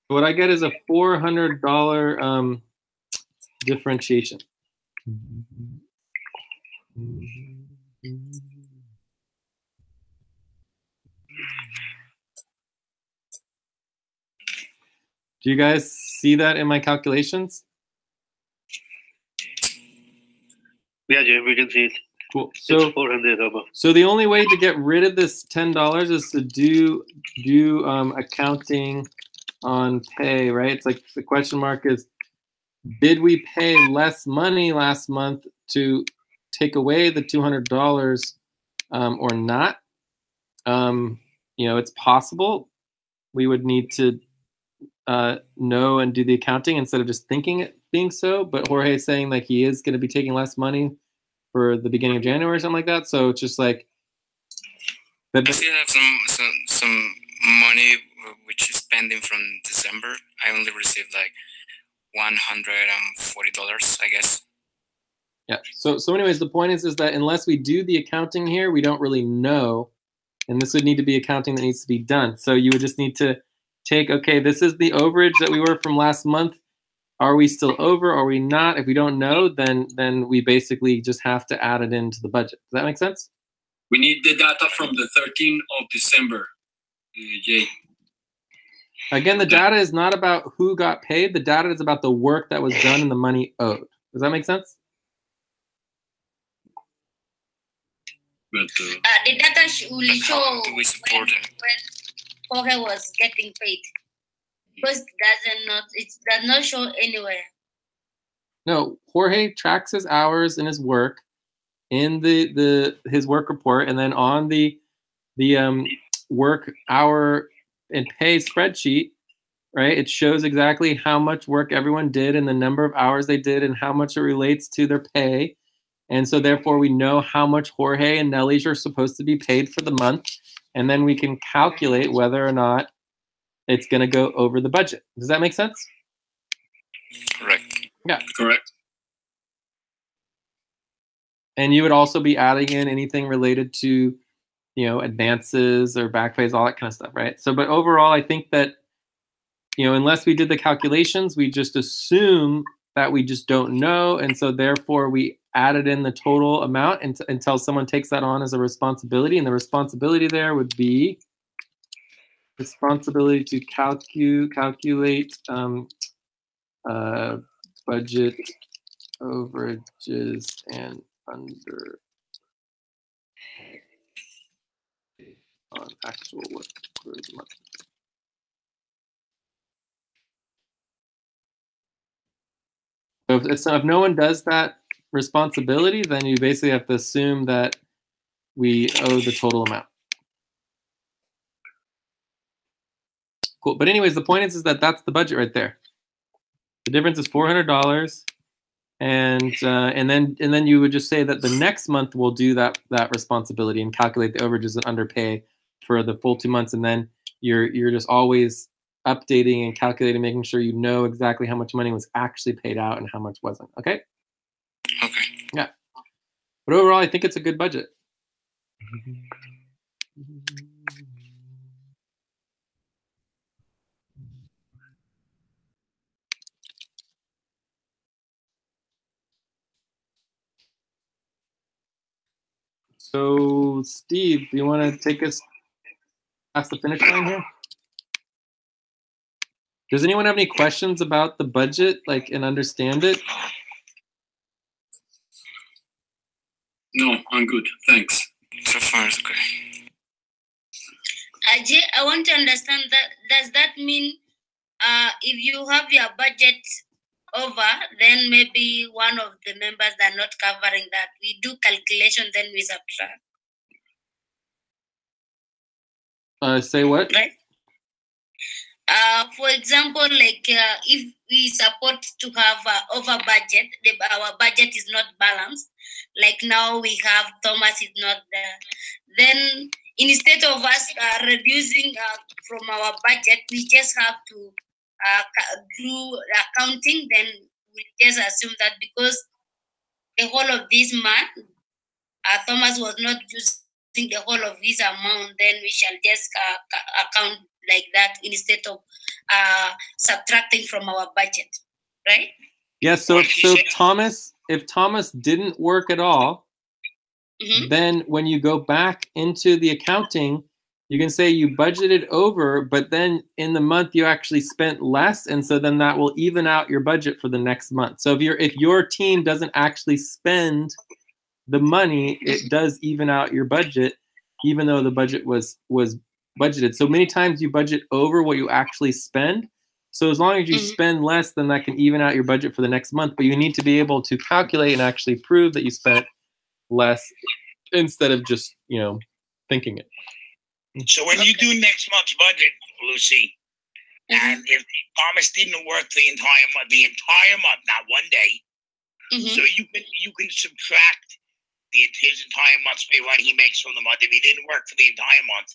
What I get is a $400 differentiation. Do you guys see that in my calculations? Yeah, Jay, we can see it. Cool. It's 400 above. So the only way to get rid of this $10 is to do accounting on pay, right? It's like the question mark is, did we pay less money last month to take away the $200 or not? You know, it's possible. We would need to know and do the accounting instead of just thinking it being so. But Jorge is saying that he is going to be taking less money for the beginning of January or something like that. So it's just like I still have some money which is pending from December. I only received like $140, I guess. Yeah. So anyways, the point is that unless we do the accounting here, we don't really know. And this would need to be accounting that needs to be done. So you would just need to take, okay, this is the overage that we were from last month. Are we still over? Are we not? If we don't know, then we basically just have to add it into the budget. Does that make sense? We need the data from the 13th of December, Jay. Again, the data is not about who got paid. The data is about the work that was done and the money owed. Does that make sense? But, The data will show How do we support it? when Jorge was getting paid. Because it does not show anywhere. No, Jorge tracks his hours and his work in his work report, and then on the work hour and pay spreadsheet, right? It shows exactly how much work everyone did and the number of hours they did and how much it relates to their pay. And so therefore we know how much Jorge and Nelly are supposed to be paid for the month, and then we can calculate whether or not it's going to go over the budget. Does that make sense? Correct. Yeah. Correct. And you would also be adding in anything related to, you know, advances or back pays, all that kind of stuff, right? So, but overall, I think that, you know, unless we did the calculations, we just assume that we just don't know. And so therefore we added in the total amount until someone takes that on as a responsibility. And the responsibility there would be responsibility to calculate budget overages and under on actual work for the month. So if no one does that responsibility, then you basically have to assume that we owe the total amount. Cool. But anyways, the point is that that's the budget right there. The difference is $400, and then you would just say that the next month we'll do that responsibility and calculate the overages and underpay for the full 2 months, and then you're just always updating and calculating, making sure you know exactly how much money was actually paid out and how much wasn't. Okay. Okay. Yeah. But overall, I think it's a good budget. So, Steve, do you want to take us past the finish line here? Does anyone have any questions about the budget, like, and understand it? No, I'm good. Thanks. So far, it's okay. Ajay, I want to understand that. Does that mean if you have your budget over, then maybe one of the members are not covering that? We do calculation, then we subtract. Say what? Right? For example, like if we support to have over budget, our budget is not balanced. Like now we have Thomas is not there. Then instead of us reducing from our budget, we just have to do accounting. Then we just assume that because the whole of this month, Thomas was not using the whole of his amount, then we shall just account like that instead of subtracting from our budget, right? Yeah. So if Thomas didn't work at all, then when you go back into the accounting, you can say you budgeted over, but then in the month you actually spent less, and so then that will even out your budget for the next month. So if your team doesn't actually spend the money, it does even out your budget, even though the budget was budgeted. So many times you budget over what you actually spend. So as long as you spend less, then that can even out your budget for the next month. But you need to be able to calculate and actually prove that you spent less instead of just, thinking it. So when you do next month's budget, Lucy, and if Thomas didn't work the entire month, not one day, so you can subtract his entire month's pay, what he makes from the month, if he didn't work for the entire month,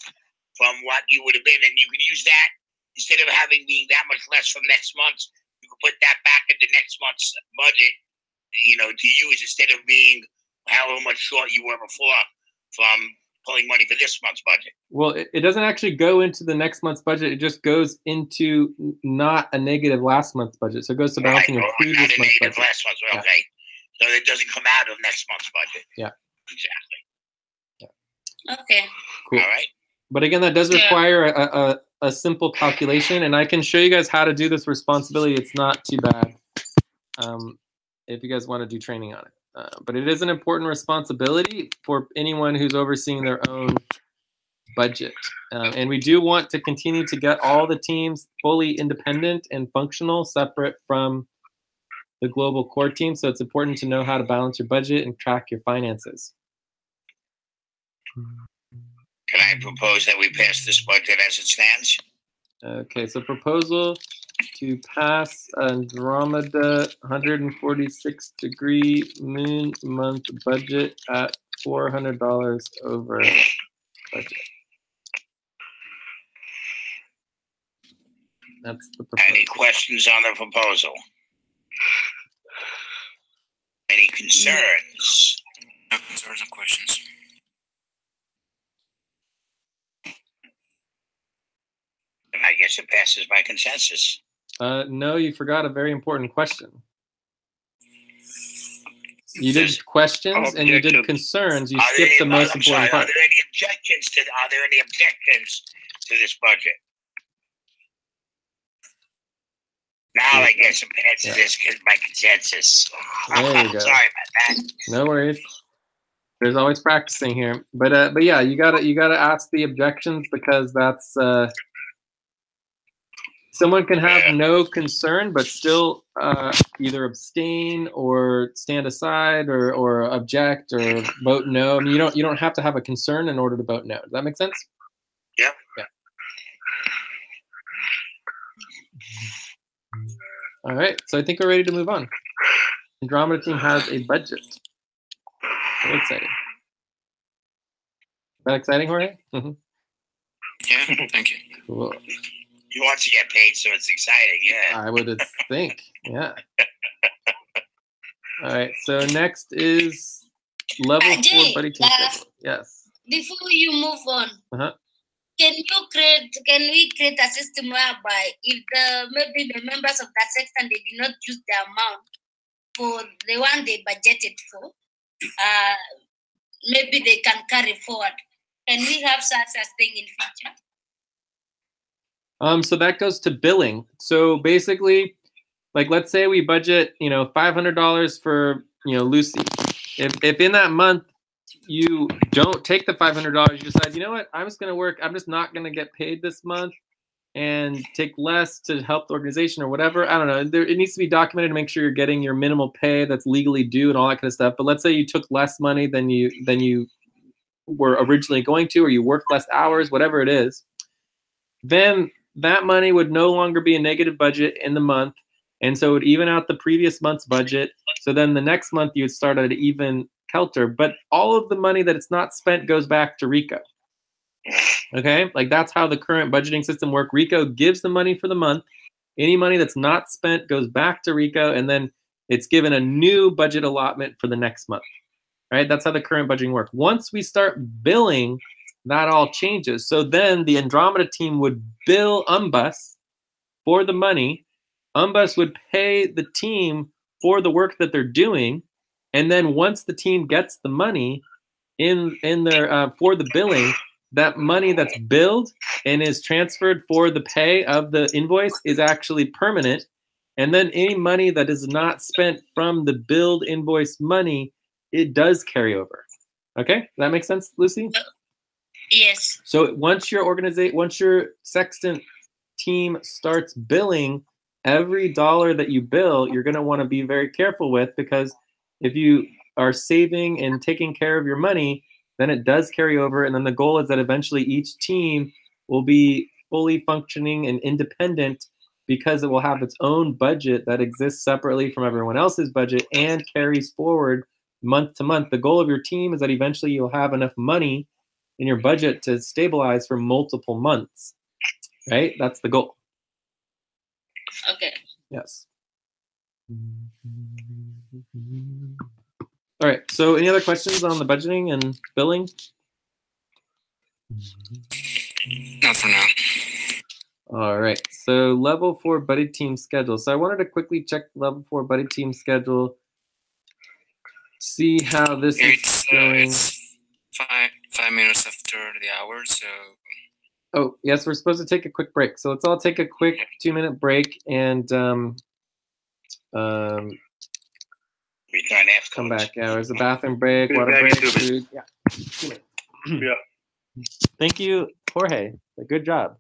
from what you would have been, and you can use that instead of being that much less from next month. You can put that back into next month's budget, to use instead of being however much short you were before from pulling money for this month's budget. Well, it doesn't actually go into the next month's budget. It just goes into not a negative last month's budget. So it goes to balancing a previous month's budget. Last month's, okay. So it doesn't come out of next month's budget. Yeah. Exactly. Yeah. Okay. Cool. All right. But again, that does require a simple calculation, and I can show you guys how to do this responsibility. It's not too bad if you guys want to do training on it. But it is an important responsibility for anyone who's overseeing their own budget. And we do want to continue to get all the teams fully independent and functional, separate from the global core team. So it's important to know how to balance your budget and track your finances. Can I propose that we pass this budget as it stands? Okay, so proposal to pass Andromeda 146-degree moon month budget at $400 over budget. That's the proposal. Any questions on the proposal? Any concerns? No concerns or questions. And I guess it passes by consensus. No, you forgot a very important question. You did questions and you did concerns. You skipped the most important part. Are there any objections to this budget? Now I guess it passes by consensus. There you go. Sorry about that. No worries. There's always practicing here, but yeah, you gotta ask the objections, because that's someone can have no concern but still either abstain or stand aside or object or vote no. I mean, you don't have to have a concern in order to vote no. Does that make sense? Yeah. Yeah. All right, so I think we're ready to move on. Andromeda team has a budget. Very exciting. Is that exciting, Jorge? Yeah, thank you. Cool. You want to get paid, so it's exciting, yeah. I would think, yeah. All right, so next is level 4 buddy team schedule. Yes. Before you move on, can we create a system whereby if maybe the members of that section, they did not use the amount for the one they budgeted for, maybe they can carry forward. Can we have such a thing in future? So that goes to billing. So basically, like let's say we budget, $500 for, Lucy. If in that month you don't take the $500, you decide, you know what, I'm just going to work. I'm just not going to get paid this month and take less to help the organization or whatever. I don't know. It needs to be documented to make sure you're getting your minimal pay that's legally due and all that kind of stuff. But let's say you took less money than you were originally going to, or you worked less hours, whatever it is. Then that money would no longer be a negative budget in the month. And so it would even out the previous month's budget. So then the next month you would start at an even kelter. But all of the money that it's not spent goes back to RICO. Okay, like that's how the current budgeting system works. RICO gives the money for the month. Any money that's not spent goes back to RICO, and then it's given a new budget allotment for the next month. Right? That's how the current budgeting works. Once we start billing, that all changes. So then the Andromeda team would bill UMBUS for the money. UMBUS would pay the team for the work that they're doing, and then once the team gets the money in their for the billing, that money that's billed and is transferred for the pay of the invoice is actually permanent. And then any money that is not spent from the billed invoice money, it does carry over. Okay, does that make sense, Lucy? Yes. So once your sextant team starts billing, every dollar that you bill, you're going to want to be very careful with, because if you are saving and taking care of your money, then it does carry over. And then the goal is that eventually each team will be fully functioning and independent, because it will have its own budget that exists separately from everyone else's budget and carries forward month to month. The goal of your team is that eventually you'll have enough money in your budget to stabilize for multiple months, right? That's the goal. Okay. Yes. All right, so any other questions on the budgeting and billing? Not for now. All right, so level 4 buddy team schedule. So I wanted to quickly check level 4 buddy team schedule, see how this is going. It's 5 minutes after the hour, so. Oh, yes, we're supposed to take a quick break. So let's all take a quick 2-minute break and Return afterwards. come back. Yeah, there's a bathroom break, Be water back in break, 2 minutes. food. Yeah. 2 minutes. Yeah. Thank you, Jorge. Good job.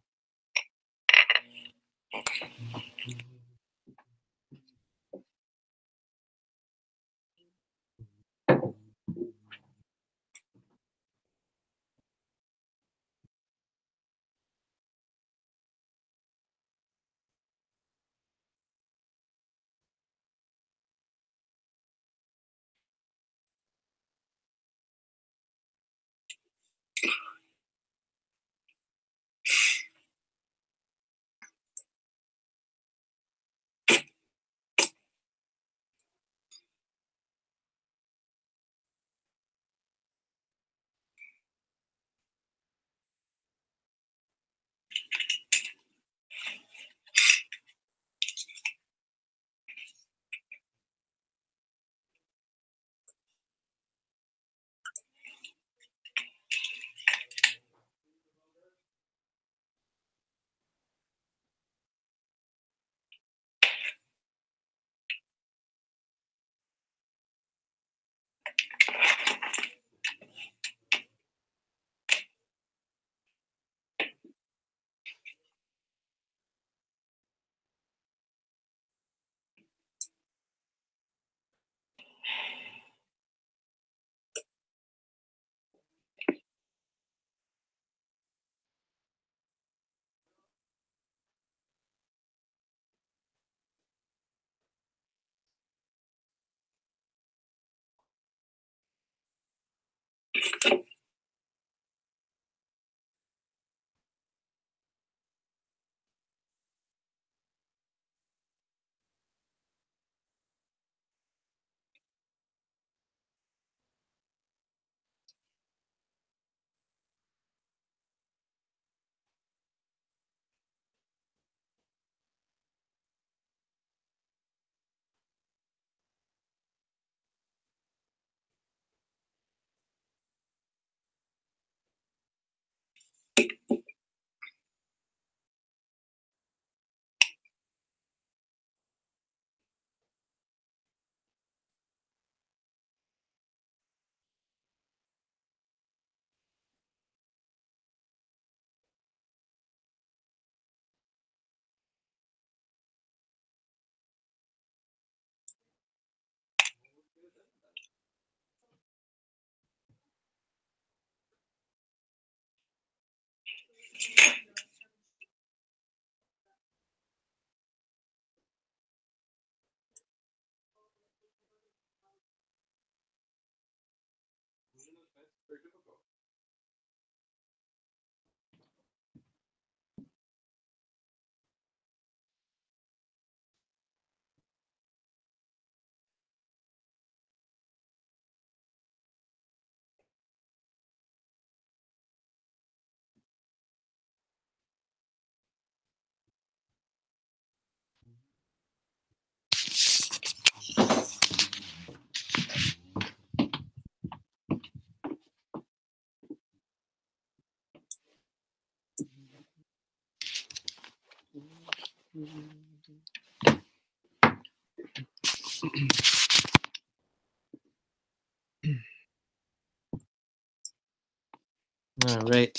All right.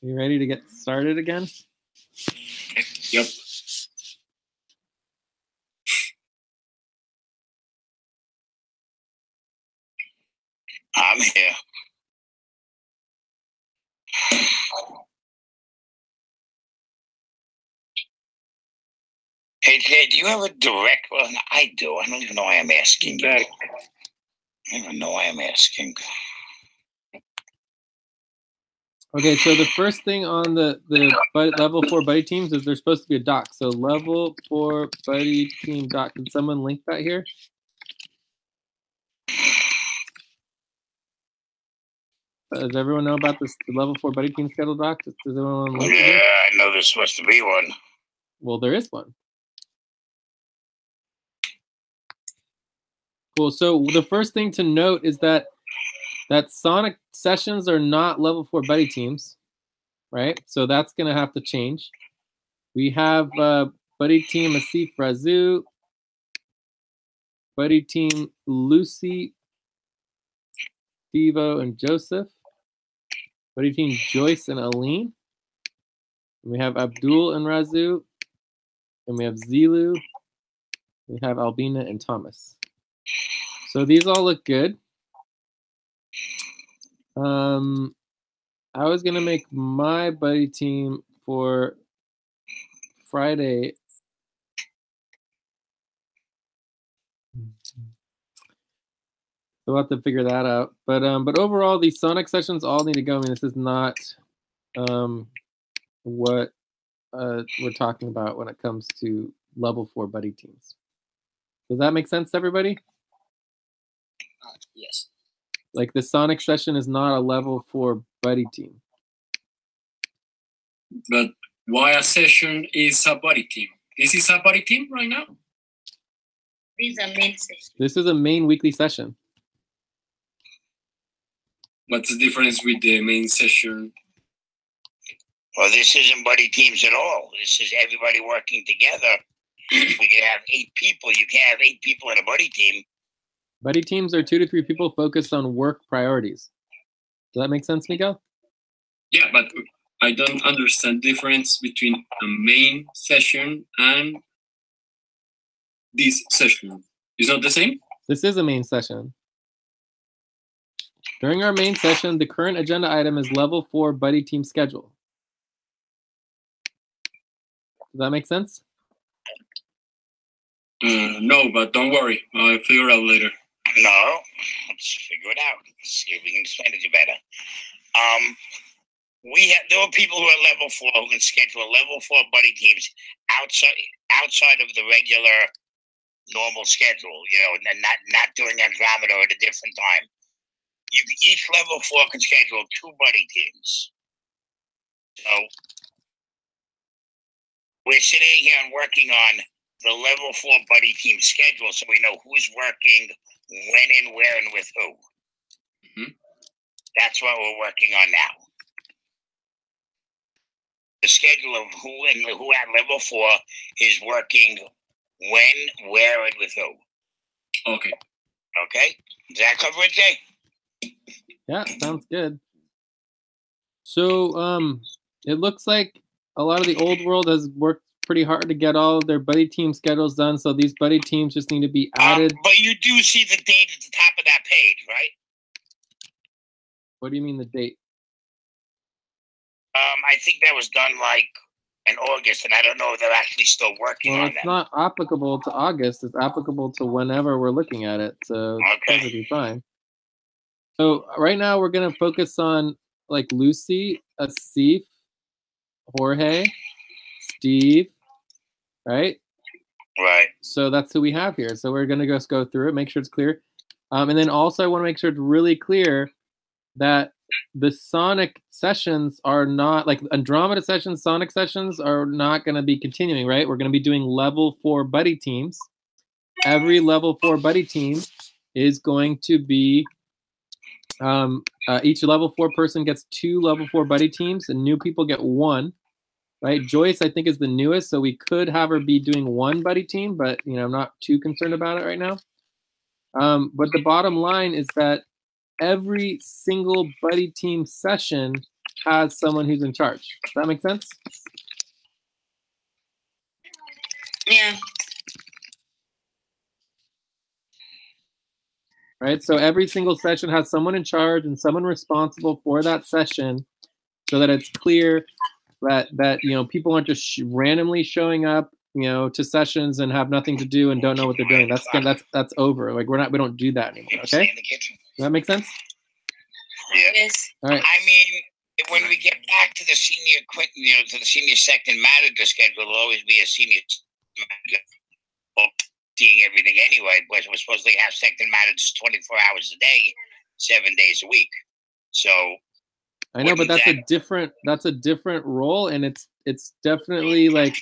You ready to get started again? Yep. I'm here. Hey, Jay, do you have a direct one? I do. I don't even know why I'm asking you. I don't even know why I'm asking. Okay, so the first thing on the level 4 buddy teams is there's supposed to be a doc. So level 4 buddy team doc. Can someone link that here? Does everyone know about this the level 4 buddy team schedule doc? Does everyone link it here? I know there's supposed to be one. Well, there is one. Cool. So the first thing to note is that Sonic sessions are not level 4 buddy teams, right? So that's going to have to change. We have buddy team Asif Razu, buddy team Lucy, Devo, and Joseph, buddy team Joyce and Aline. And we have Abdul and Razu, and we have Zilu, we have Albina and Thomas. So these all look good. I was gonna make my buddy team for Friday. So we'll have to figure that out. But overall, these Sonic sessions all need to go. I mean, this is not what we're talking about when it comes to level 4 buddy teams. Does that make sense to everybody? Yes. Like the Sonic session is not a level 4 buddy team. But why a session is a buddy team? This is a buddy team right now? This is a main session. This is a main weekly session. What's the difference with the main session? Well, this isn't buddy teams at all. This is everybody working together. We can have 8 people. You can't have 8 people in a buddy team. Buddy teams are 2 to 3 people focused on work priorities. Does that make sense, Miguel? Yeah, but I don't understand the difference between a main session and this session. It's not the same? This is a main session. During our main session, the current agenda item is level 4 buddy team schedule. Does that make sense? No, but don't worry. I'll figure it out later. No, let's figure it out. Let's see if we can explain it to you better. There were people who are level 4 who can schedule level 4 buddy teams outside of the regular normal schedule. You know, not doing Andromeda at a different time. Each level 4 can schedule 2 buddy teams. So we're sitting here and working on the level 4 buddy team schedule, so we know who's working when and where and with who. Mm-hmm. That's what we're working on now. The schedule of who at level 4 is working when, where, and with who. Okay. Okay? Does that cover it, Jay? Yeah, sounds good. So it looks like a lot of the old world has worked pretty hard to get all of their buddy team schedules done, so these buddy teams just need to be added. But you do see the date at the top of that page, right? What do you mean the date? I think that was done like in August, and I don't know if they're actually still working Well, on it's that. not applicable to August. It's applicable to whenever we're looking at it, so it's Okay. perfectly fine. So right now we're gonna focus on like Lucy, Asif, Jorge, Steve, right? Right. So that's who we have here. So we're gonna just go through it, make sure it's clear. And then also I want to make sure it's really clear that the Sonic sessions are not like Andromeda sessions, Sonic sessions are not going to be continuing, right? We're going to be doing level 4 buddy teams. Every level 4 buddy team is going to be each level 4 person gets 2 level 4 buddy teams, and new people get 1. Right? Joyce, I think, is the newest, so we could have her be doing 1 buddy team, but I'm not too concerned about it right now. But the bottom line is that every single buddy team session has someone who's in charge. Does that make sense? Yeah. Right? So every single session has someone in charge and someone responsible for that session, so that it's clear that people aren't just randomly showing up to sessions and have nothing to do and don't know what they're doing. That's over. Like we don't do that anymore. Okay? Does that make sense? Yeah. Yes. All right. I mean, when we get back to the senior to the senior second manager schedule, there'll always be a senior manager seeing everything anyway, because we're supposed to have second managers 24 hours a day, 7 days a week. So I know, but that's a different role, and it's definitely like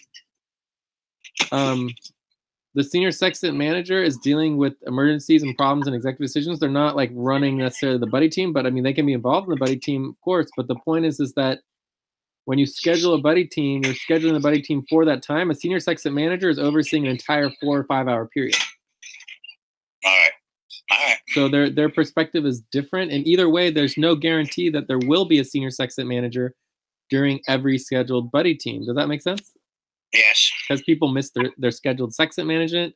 the senior section manager is dealing with emergencies and problems and executive decisions. They're not like running necessarily the buddy team, but I mean they can be involved in the buddy team, of course. But the point is that when you schedule a buddy team, you're scheduling the buddy team for that time. A senior section manager is overseeing an entire 4 or 5 hour period. All right. So their perspective is different, and either way, there's no guarantee that there will be a senior section manager during every scheduled buddy team. Does that make sense? Yes. Because people miss their scheduled section management,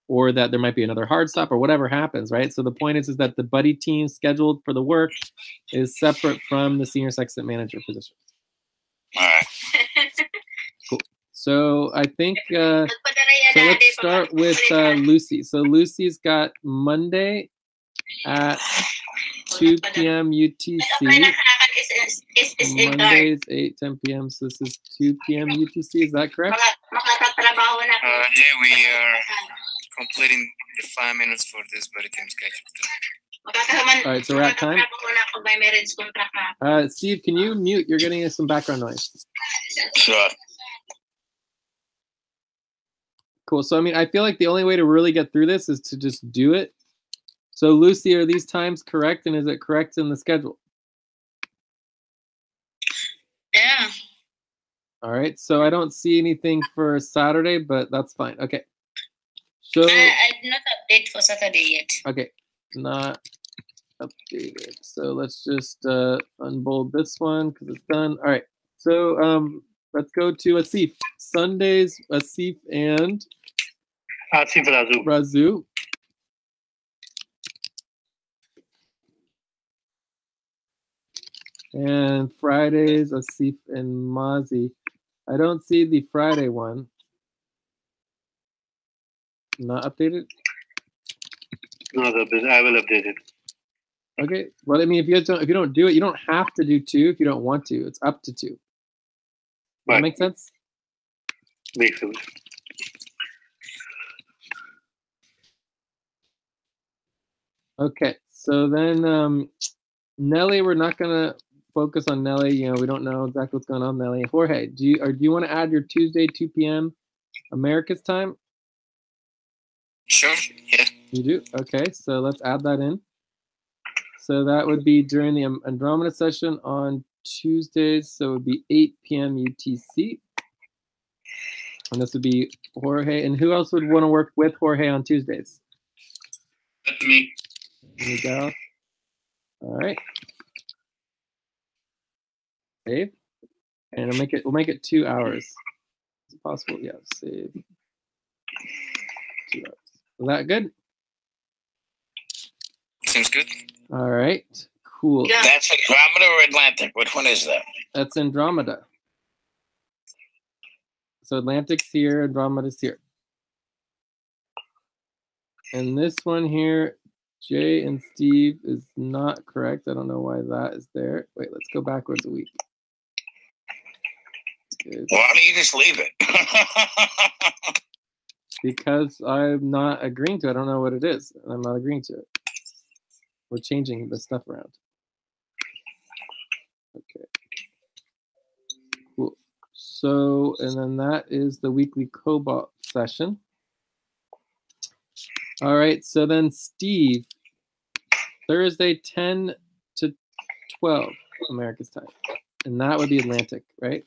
or that there might be another hard stop or whatever happens, right? So the point is that the buddy team scheduled for the work is separate from the senior section manager position. All right. Cool. So I think so let's start with Lucy. So Lucy's got Monday at 2 p.m. UTC. Monday is 8:10 p.m. So this is 2 p.m. UTC. Is that correct? Yeah, we are completing the 5 minutes for this buddy team schedule. All right, so we're at time. Steve, can you mute? You're getting some background noise. Sure. Cool. So, I mean, I feel like the only way to really get through this is to just do it. So, Lucy, are these times correct, and is it correct in the schedule? Yeah. All right. So I don't see anything for Saturday, but that's fine. Okay. So I did not update for Saturday yet. okay, not updated. So let's just unbold this one because it's done. All right. So let's go to Asif. Sundays, Asif and Asif Razu. Razu. And Fridays, Asif and Mazi. I don't see the Friday one. Not updated? No, I will update it. Okay. Well, I mean, if you don't do it, you don't have to do 2 if you don't want to. It's up to 2. Does that make sense? Makes sense. Okay. So then Nelly, we're not gonna focus on Nelly. You know, we don't know exactly what's going on, Nelly. Jorge, do you want to add your Tuesday 2 p.m. America's time? Sure. Yeah. You do? Okay. So let's add that in. So that would be during the Andromeda session on Tuesdays. So it would be 8 p.m. UTC. And this would be Jorge. And who else would want to work with Jorge on Tuesdays? That's me. Miguel. All right. Save. And we'll make it 2 hours. Is it possible? Yeah, save. 2 hours. Is that good? Seems good. All right. Cool. That's Andromeda or Atlantic? Which one is that? That's Andromeda. So Atlantic's here, Andromeda's here. And this one here, Jay and Steve is not correct. I don't know why that is there. Wait, let's go backwards a week. Why don't you just leave it? Because I'm not agreeing to it. I don't know what it is. I'm not agreeing to it. We're changing the stuff around. Okay. Cool. So, and then that is the weekly Cobalt session. All right. So then Steve, Thursday, 10 to 12 America's time. And that would be Atlantic, right?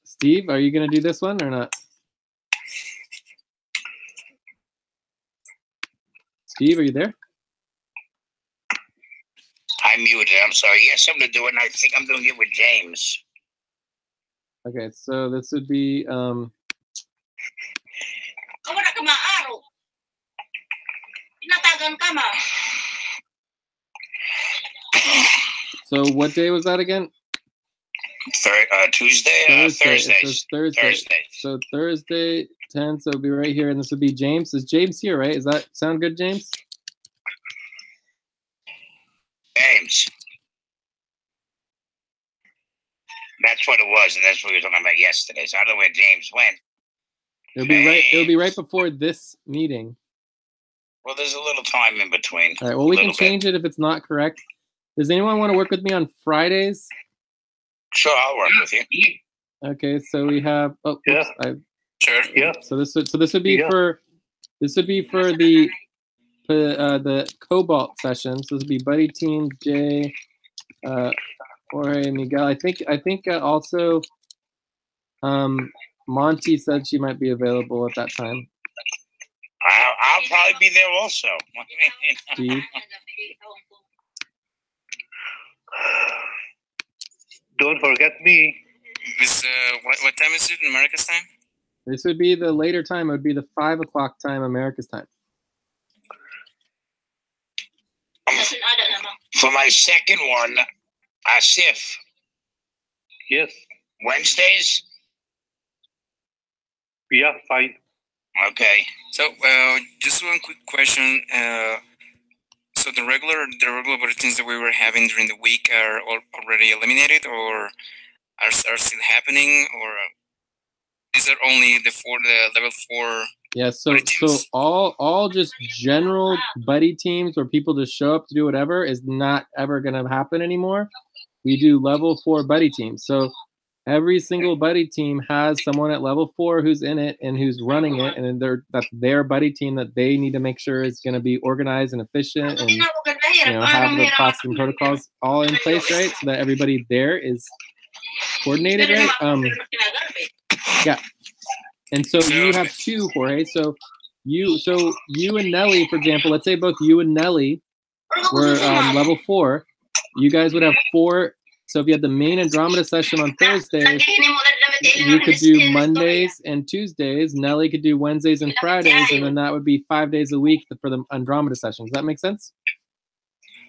Steve, are you going to do this one or not? Steve, are you there? I'm muted. I'm sorry. Yes, I'm going to do it, and I think I'm doing it with James. Okay, so this would be so what day was that again? Tuesday? Thursday. Thursday. So Thursday, 10, so it'll be right here, and this would be James. Is James here, right? Does that sound good, James? James. That's what it was, and that's what we were talking about yesterday. So I don't know where James went. It'll be right before this meeting. Well, there's a little time in between. All right, well, we can change it if it's not correct. Does anyone want to work with me on Fridays? Sure, I'll work with you. Okay, so we have. Oh, yeah. Sure. Yeah. So this would be for the Cobalt session. So this would be Buddy Team Jay, Jorge, Miguel. I think also Monty said she might be available at that time. I'll probably be there also. Steve. Don't forget me. What time is it in America's time? This would be the later time. It would be the 5 o'clock time, America's time. For my second one, Asif. Yes. Wednesdays? Yeah, fine. Okay. So, just one quick question. So the regular bulletins that we were having during the week are already eliminated, or are still happening, or these are only the level 4? Yeah. So all just general buddy teams where people just show up to do whatever is not ever going to happen anymore. We do level 4 buddy teams. So every single buddy team has someone at level 4 who's in it and who's running it, and that's their buddy team that they need to make sure is going to be organized and efficient, and have the process and protocols all in place, right? So that everybody there is coordinated, right? Yeah. And so you have 2, Jorge. So you and Nelly, for example, let's say both you and Nelly were level 4. You guys would have 4. So if you had the main Andromeda session on Thursdays, you could do Mondays and Tuesdays. Nelly could do Wednesdays and Fridays, and then that would be 5 days a week for the Andromeda session. Does that make sense?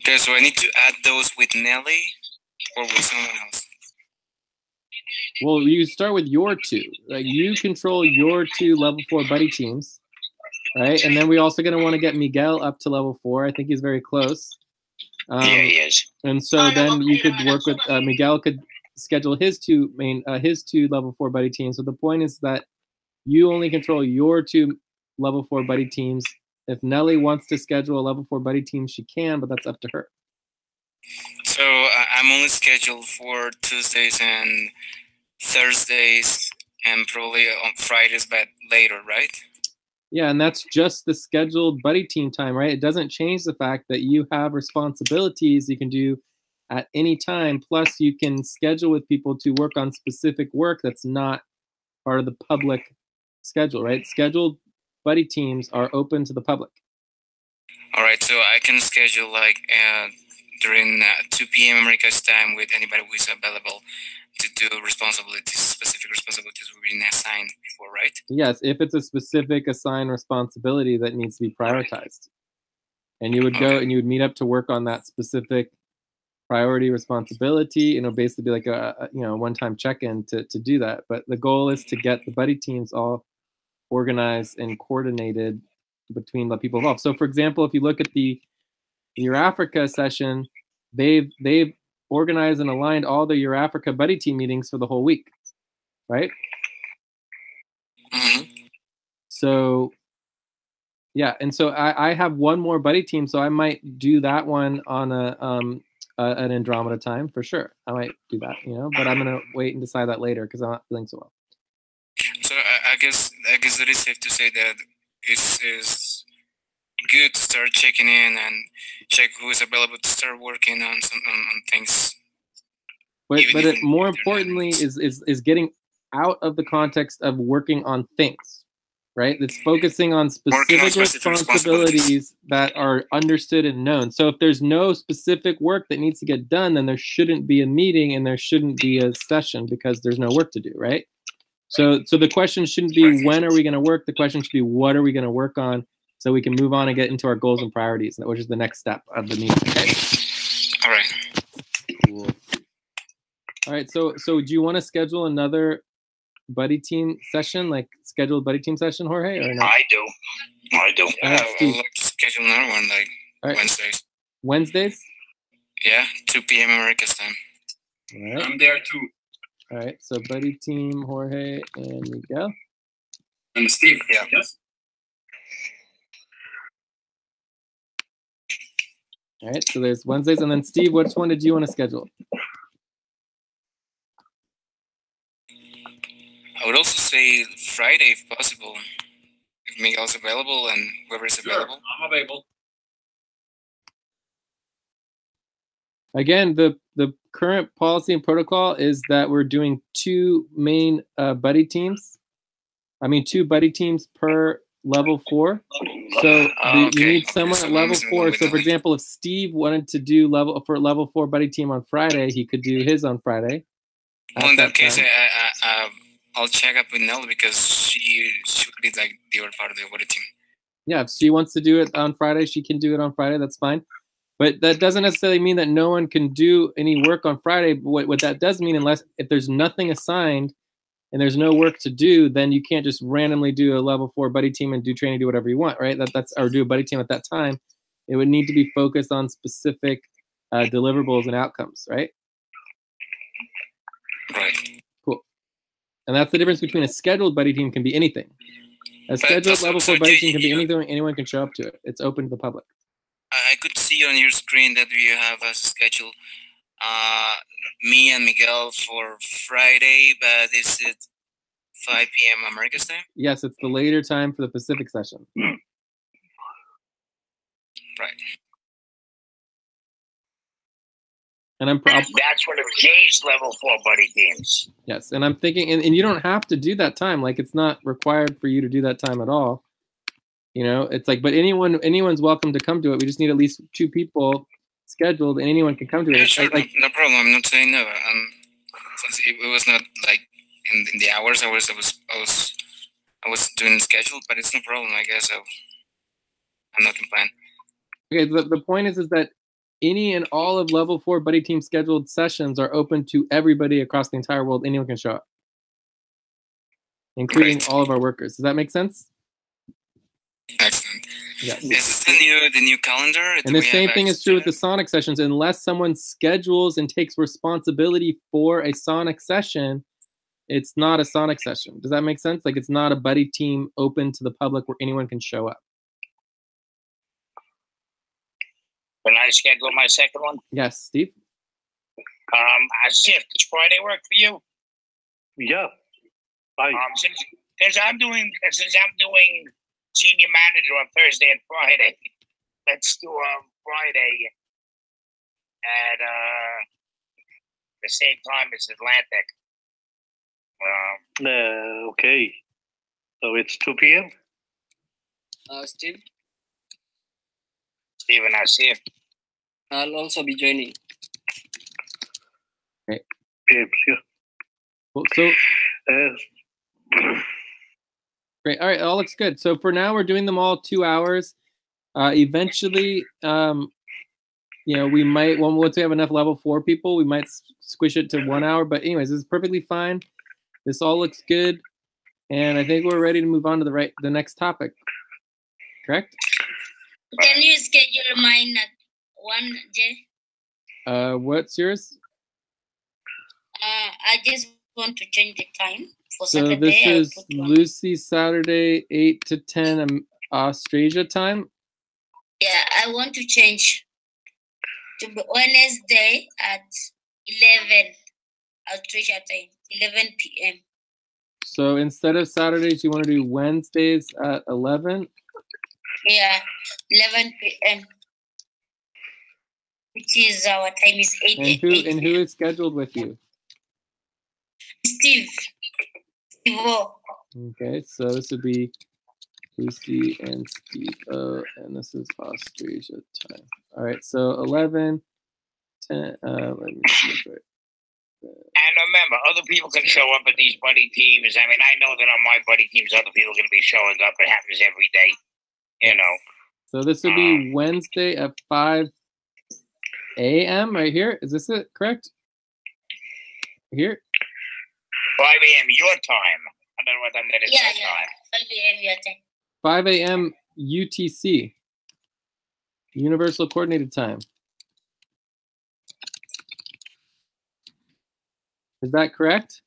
Okay, so I need to add those with Nelly or with someone else? Well, you start with your 2. Like, you control your 2 level 4 buddy teams, right? And then we're also going to want to get Miguel up to level 4. I think he's very close. Yeah, he is. And so then you could work with Miguel could schedule his 2 level 4 buddy teams. So the point is that you only control your 2 level 4 buddy teams. If Nelly wants to schedule a level 4 buddy team, she can, but that's up to her. So I'm only scheduled for Tuesdays and Thursdays and probably on Fridays, but later, right? Yeah, and that's just the scheduled buddy team time, right? It doesn't change the fact that you have responsibilities you can do at any time. Plus, you can schedule with people to work on specific work that's not part of the public schedule, right? Scheduled buddy teams are open to the public. All right, so I can schedule like during 2 p.m. America's time with anybody who is available to do specific responsibilities we've been assigned before, right? Yes, if it's a specific assigned responsibility that needs to be prioritized. And you would go and you would meet up to work on that specific priority responsibility, and it'll basically be like a one-time check-in to do that. But the goal is to get the buddy teams all organized and coordinated between the people involved. So, for example, if you look at the Eurafrica session, they've organized and aligned all the Eurafrica buddy team meetings for the whole week, right? So, yeah, and so I have one more buddy team, so I might do that one on an Andromeda time for sure. I might do that, but I'm gonna wait and decide that later because I'm not feeling so well. So I guess it is safe to say that it's good to start checking in and check who is available to start working on some on things. But more importantly is getting out of the context of working on things, right? It's focusing on specific responsibilities that are understood and known. So if there's no specific work that needs to get done, then there shouldn't be a meeting and there shouldn't be a session because there's no work to do, right? So the question shouldn't be when are we going to work? The question should be what are we going to work on so we can move on and get into our goals and priorities, which is the next step of the meeting. Okay? All right. Cool. All right. So do you want to schedule another buddy team session, like scheduled buddy team session, Jorge, or no? I do. I'd like to schedule another one, like Wednesdays. Wednesdays? Yeah, 2 p.m. America's time. All right. I'm there too. All right. So buddy team, Jorge and Miguel. And Steve. Yeah. Yes. All right. So there's Wednesdays, and then Steve, which one did you want to schedule? I would also say Friday if possible. If Miguel's available and whoever is available. I'm available. Again, the current policy and protocol is that we're doing two main buddy teams. I mean, 2 buddy teams per level 4. So you need someone at level 4. So for example, if Steve wanted to do level 4 buddy team on Friday, he could do his on Friday. Well, in that case, I'll check up with Nell because she would be like the other part of the buddy team. Yeah, if she wants to do it on Friday, she can do it on Friday. That's fine. But that doesn't necessarily mean that no one can do any work on Friday. What that does mean, if there's nothing assigned and there's no work to do, then you can't just randomly do a level 4 buddy team and do training, do whatever you want, right? Or do a buddy team at that time. It would need to be focused on specific deliverables and outcomes, right? Right. Cool. And that's the difference between a scheduled buddy team can be anything. A scheduled level 4 buddy team can be anything. Anyone can show up to it. It's open to the public. I could see on your screen that we have a schedule. Me and Miguel for Friday, but is it 5 p.m. America's time? Yes, it's the later time for the Pacific session. Right. And that's one of Jay's level 4 buddy teams. Yes, and I'm thinking, and you don't have to do that time. Like, it's not required for you to do that time at all. It's like, but anyone's welcome to come to it. We just need at least 2 people scheduled, and anyone can come to it. Yeah, sure, no problem. I'm not saying no. Since it was not like in the hours I was doing scheduled, but it's no problem. I guess I'm not complaining. Okay, the point is that any and all of level 4 buddy team scheduled sessions are open to everybody across the entire world. Anyone can show up, including all of our workers. Does that make sense? Excellent. Yes. Is this the new calendar? And the same thing is true with the Sonic sessions. Unless someone schedules and takes responsibility for a Sonic session, it's not a Sonic session. Does that make sense? Like, it's not a buddy team open to the public where anyone can show up. Can I schedule my second one? Yes, Steve? Shift. Does Friday work for you? Yeah. Since I'm doing senior manager on Thursday and Friday, let's do Friday at the same time as Atlantic. Okay. So it's 2 p.m.? Steve? Steven, I see you. I'll also be joining. Great. Yeah. Well, so great. All right, all looks good. So for now, we're doing them all 2 hours. Eventually, we might, once we have enough level 4 people, we might squish it to 1 hour. But anyways, this is perfectly fine. This all looks good. And I think we're ready to move on to the next topic. Correct? Can you schedule mine at 1, J? What's yours? I just want to change the time for So Saturday. this I is put 1. Lucy Saturday 8 to 10 Australia time. Yeah, I want to change to Wednesday at 11 Australia time, 11 p.m. So instead of Saturdays, you want to do Wednesdays at 11? Yeah, 11 p.m. Which is our time is 8. And who is scheduled with you? Steve. Okay, so this would be Lucy and Steve. And this is Australia time. All right, so 11, 10, let me see this right. And remember, other people can show up at these buddy teams. I mean, I know that on my buddy teams, other people are going to be showing up. It happens every day, you know. So this would be Wednesday at 5 a.m. right here. Is this it? Correct? Here? 5 a.m. your time. I don't know what time that is. Yeah, your time. 5 a.m. your time. 5 a.m. UTC. Universal Coordinated Time. Is that correct?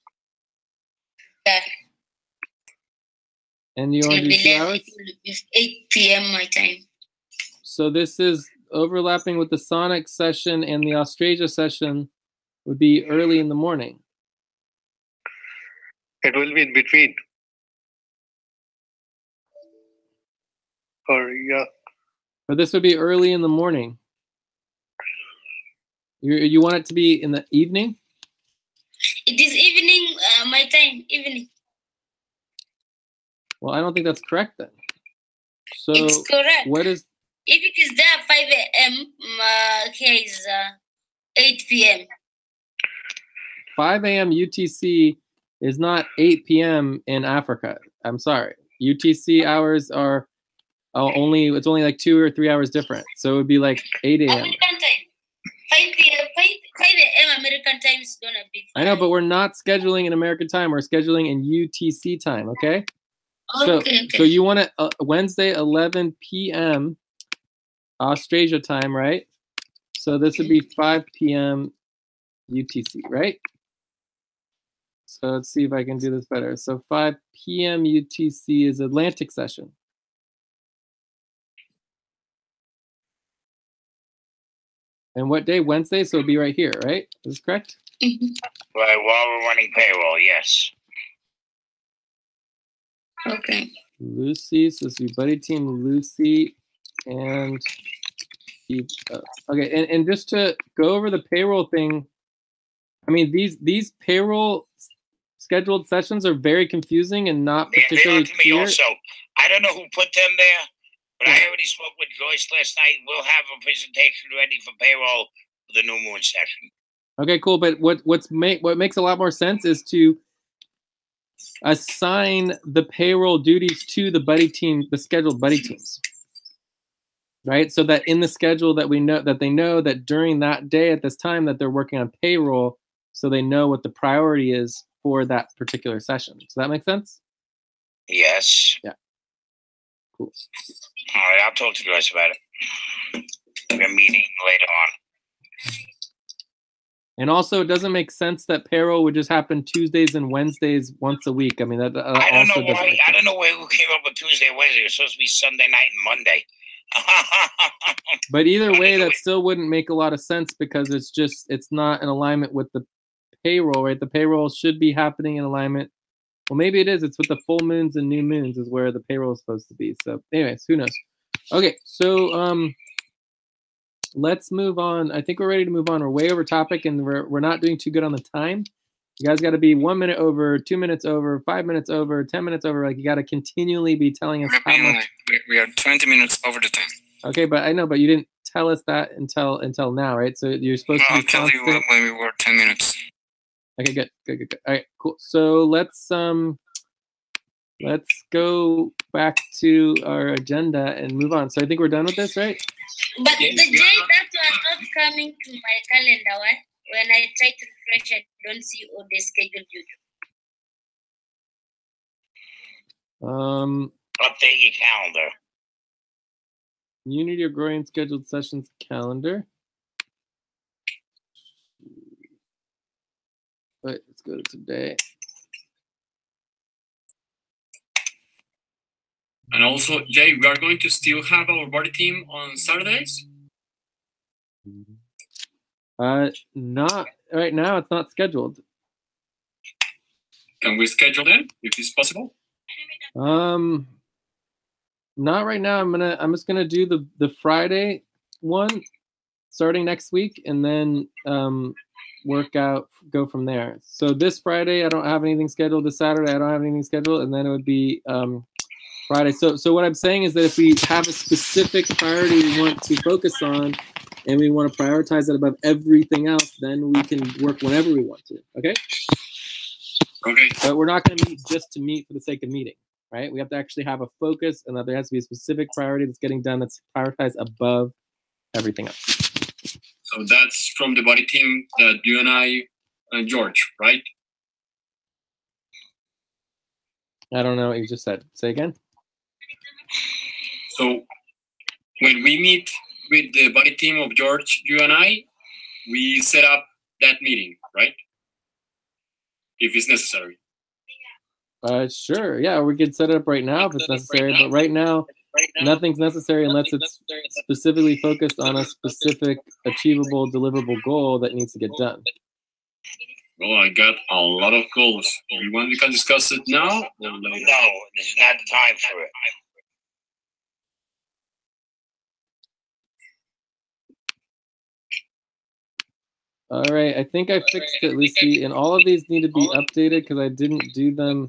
Yeah. And you want to do 2 hours? It's 8 p.m. my time. So this is overlapping with the Sonic session, and the Australia session would be early in the morning. It will be in between. Or yeah. But this would be early in the morning. You want it to be in the evening? It is evening, my time, evening. Well, I don't think that's correct then. So It's correct. what is... If it is there 5 a.m., here is 8 p.m. 5 a.m. UTC is not 8 p.m. in Africa. I'm sorry. UTC hours are it's only like 2 or 3 hours different. So it would be like 8 a.m. American time. 5 p.m. 5 a.m. American time is gonna be 5. I know, but we're not scheduling in American time. We're scheduling in UTC time, okay? Okay. So you want it Wednesday, 11 p.m. Australia time, right? So this would be 5 p.m. UTC, right? So let's see if I can do this better. So 5 p.m. UTC is Atlantic session. And what day? Wednesday, so it'll be right here, right? Is this correct? Right, while we're running payroll, yes. Okay. Lucy, so this is your buddy team, Lucy and Steve. Okay, and just to go over the payroll thing, I mean, these payroll scheduled sessions are very confusing and not particularly they are to me clear. also. I don't know who put them there, but I already spoke with Joyce last night. We'll have a presentation ready for payroll for the new moon session. Okay, cool. But what makes a lot more sense is to assign the payroll duties to the buddy team, the scheduled buddy teams, right? So that in the schedule that we know that they know that during that day at this time that they're working on payroll, so they know what the priority is for that particular session. Does that make sense? Yes. Yeah. Cool. All right, I'll talk to Joyce about it. We're meeting later on. And also, it doesn't make sense that payroll would just happen Tuesdays and Wednesdays once a week. I mean, that I don't also know doesn't why. make I don't sense. know who came up with Tuesday and Wednesday. It's supposed to be Sunday night and Monday. But either way, that still wouldn't make a lot of sense because it's not in alignment with the payroll, right? The payroll should be happening in alignment. Well, maybe it is. It's with the full moons and new moons is where the payroll is supposed to be. So anyways, who knows? Okay, so let's move on. I think we're ready to move on. We're way over topic and we're not doing too good on the time. You guys got to be 1 minute over, 2 minutes over, 5 minutes over, 10 minutes over. Like you got to continually be telling us how much. We are 20 minutes over the time. Okay, but I know, but you didn't tell us that until now, right? So you're supposed to be I'll tell constant. you when we were 10 minutes. Okay, good. All right, cool. So let's go back to our agenda and move on. So I think we're done with this, right? But the day that was not coming to my calendar, right? When I try to refresh, I don't see all the scheduled Update your calendar. Unity Agrarian scheduled sessions calendar. Wait, let's go to today. And also, Jay, we are going to still have our body team on Saturdays? Not right now. It's not scheduled. Can we schedule them if it's possible? Not right now. I'm just gonna do the Friday one starting next week, and then go from there. So this Friday I don't have anything scheduled. This Saturday I don't have anything scheduled, and then it would be Friday. So what I'm saying is that if we have a specific priority we want to focus on, and we want to prioritize it above everything else, then we can work whenever we want to. Okay. Okay. But we're not going to meet just to meet for the sake of meeting, right? We have to actually have a focus, and that there has to be a specific priority that's getting done that's prioritized above everything else. So that's from the body team that you and I and George, right? I don't know what you just said. Say again. So when we meet with the body team of George, you and I, we set up that meeting, right? If it's necessary. Sure. Yeah, we could set it up right now if it's necessary. But right now, nothing's necessary unless it's specifically focused on a specific achievable, deliverable goal that needs to get done. Well, I got a lot of goals. You want we can discuss it now or later? No, this is not the time for it. All right, I think I fixed it, Lucy, and all of these need to be updated because I didn't do them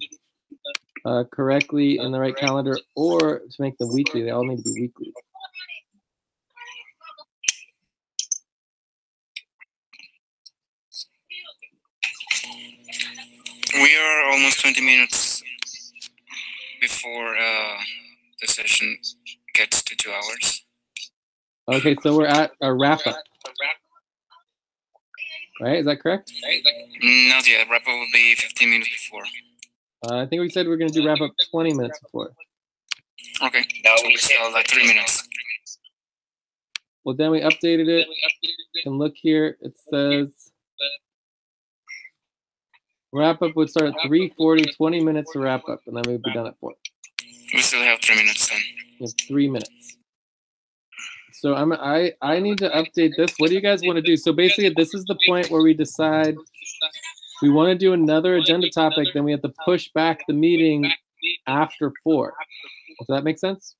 correctly in the right calendar, or to make them weekly. They all need to be weekly. We are almost 20 minutes before the session gets to 2 hours. Okay, so we're at a wrap-up. Right, is that correct? Not yet. Wrap up will be 15 minutes before. I think we said we're going to do wrap-up 20 minutes before. Okay. No, so we still like 3 minutes. Well, then we updated it. You can look here. It says wrap-up would start at 3:40, 20 minutes to wrap up, and then we'd be done at 4. We still have 3 minutes then. We have 3 minutes. So I need to update this. What do you guys want to do? So basically, this is the point where we decide we want to do another agenda topic. Then we have to push back the meeting after 4. Does that make sense?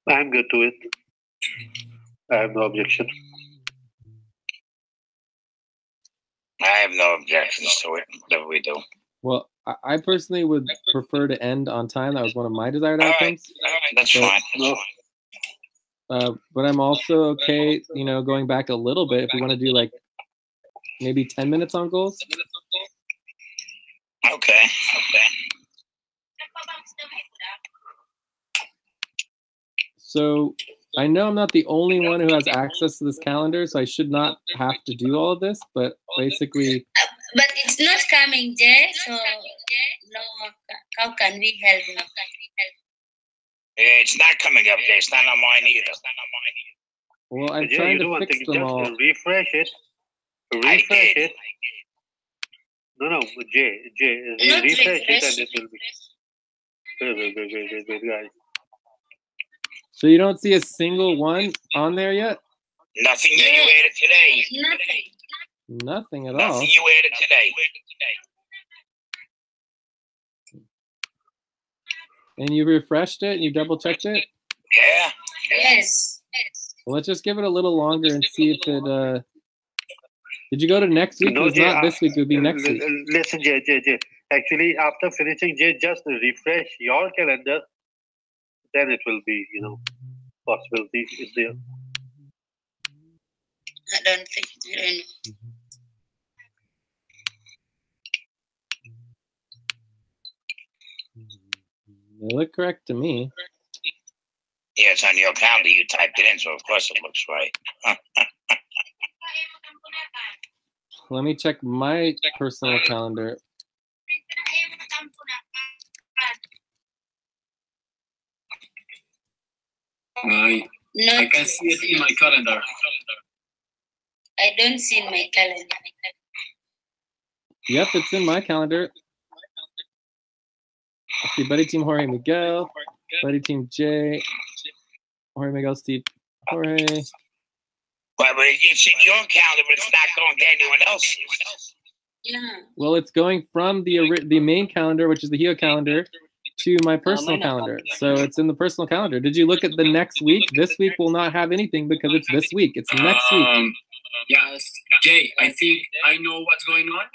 I'm good to it. I have no objection. I have no objections to it, whatever we do. Well, I personally would prefer to end on time. That was one of my desired outcomes. All right, that's fine. That's fine. But I'm also okay, going back a little bit if we want to do like maybe 10 minutes on goals. Okay. So I know I'm not the only one who has access to this calendar, so I should not have to do all of this, but basically... But it's not coming, Jay, so no, how can we help now? Yeah, it's not coming up, Jay. It's not on mine either. Well, I'm trying to fix them all. Refresh it. Refresh it. No, Jay, refresh it and it will be... Wait, guys. So you don't see a single one on there yet? Nothing that you added today. Nothing at all. Nothing you added today. And you refreshed it and you double checked it? Yeah. Yes. Well, let's just give it a little longer and see if it did you go to next week? No, it's Jay, not this week, it would be next week. Listen, Jay. Actually, after finishing, Jay, just refresh your calendar. Then it will be, possibility is there. I don't think. I don't know. They look correct to me. Yeah, it's on your calendar. You typed it in, so of course it looks right. Let me check my personal calendar. I can see it in my calendar. I don't see in my calendar. Yep, it's in my calendar. I see Buddy Team Jorge Miguel, Buddy Team Jay, Jorge Miguel, Steve, Jorge. Well, but it's in your calendar, but it's not going to anyone else's. Yeah. Well, it's going from the main calendar, which is the Hio calendar, to my personal calendar. So it's in the personal calendar. Did you look at the next week? This week will not have anything because it's this week. It's next week. Yeah, Jay, I think I know what's going on.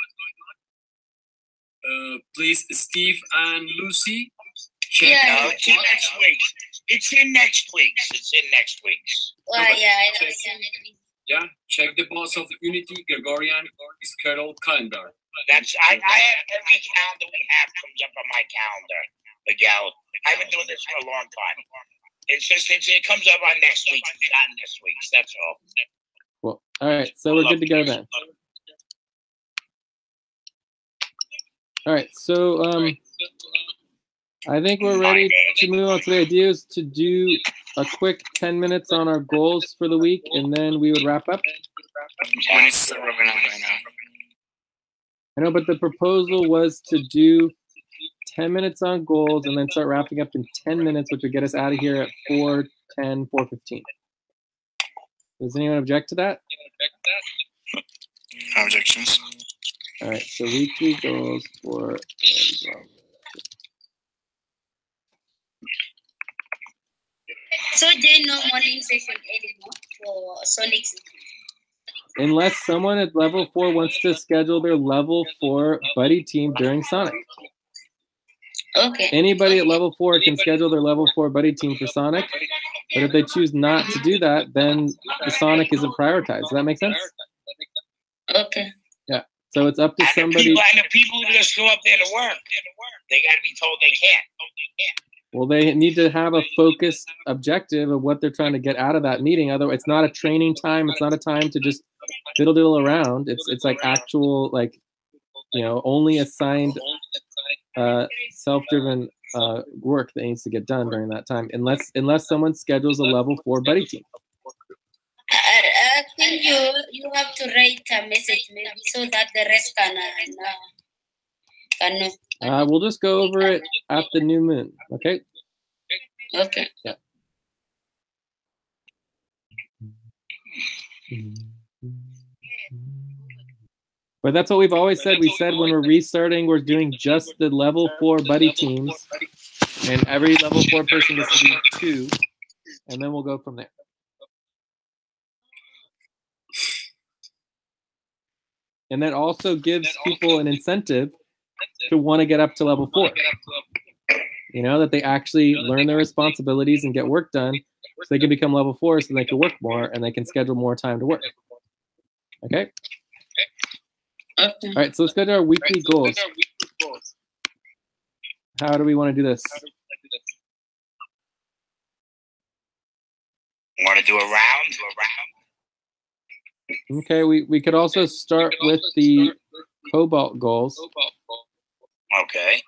Please, Steve and Lucy, check Yeah. No, it's in next week's. It's in next week's. It's in next week's. Well, yeah, I don't see anything. Yeah, check the boss of Unity Gregorian schedule calendar. That's I have every calendar we have comes up on my calendar. Miguel, I've been doing this for a long time. It's just it comes up on next week's, not in this week's. That's all. Well, all right. So we're good to go then. All right. So I think we're ready to move on. So the idea is to do a quick 10 minutes on our goals for the week, and then we would wrap up. We need to start wrapping up right now. I know, but the proposal was to do 10 minutes on goals and then start wrapping up in 10 minutes, which would get us out of here at 4:10, 4:15. Does anyone object to that? No objections. All right, so weekly goals for Andromeda. So Jay, no morning session anymore for Sonic's. Unless someone at level 4 wants to schedule their level 4 buddy team during Sonic. Okay. Anybody at level 4 can schedule their level 4 buddy team for Sonic, but if they choose not to do that, then the Sonic isn't prioritized. Does that make sense? Okay. Yeah. So it's up to somebody. And the people who just go up there to work, they got to be told they can't. Well, they need to have a focused objective of what they're trying to get out of that meeting. Otherwise, it's not a training time. It's not a time to just diddle around. It's like actual, like, you know, only assigned self-driven work that needs to get done during that time, unless someone schedules a level 4 buddy team. I think you have to write a message maybe so that the rest can know. We'll just go over it at the new moon. Okay. Okay. Yeah. But that's what we've always said. We said when we're restarting, we're doing just the level 4 buddy teams, and every level 4 person gets to do 2, and then we'll go from there. And that also gives people an incentive to want to get up to level 4. You know, that they actually learn their responsibilities and get work done so they can become level 4 so they can work more and they can schedule more time to work. Okay? All right, so let's go to our weekly goals. How do we want to do this? Want to do a round? Okay, we could also start with the Cobalt goals. Okay.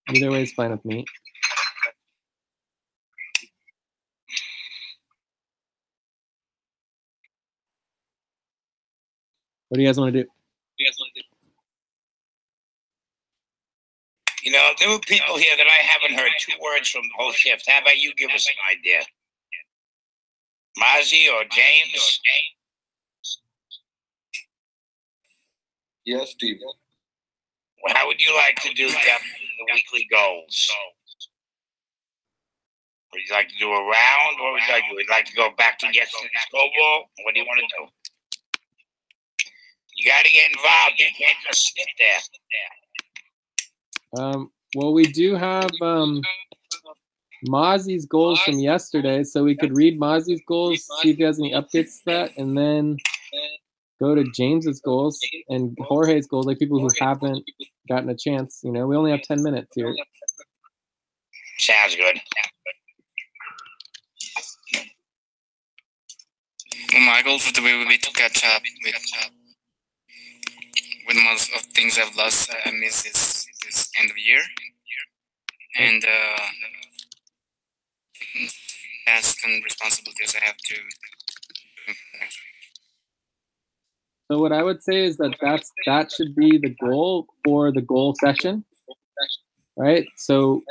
Either way is fine with me. What do you guys want to do? You know, there were people here that I haven't heard 2 words from the whole shift. How about you give us an idea? Mozzie or James? Yes, Steve. Well, how would you like to do the weekly goals? Would you like to do a round? What would you like to do? Would you like to go back to yesterday's Cobalt? What do you want to do? You got to get involved. You can't just sit there. Well, we do have Mozzie's goals from yesterday, so we could read Mozzie's goals, see if he has any updates to that, and then go to James's goals and Jorge's goals, like people who haven't gotten a chance. You know, we only have 10 minutes here. Sounds good. Well, my goal for the week would be to catch up with with most of things I've lost, I miss this end of year, and tasks and responsibilities I have to. So what I would say is that should be the goal for the goal session, right? So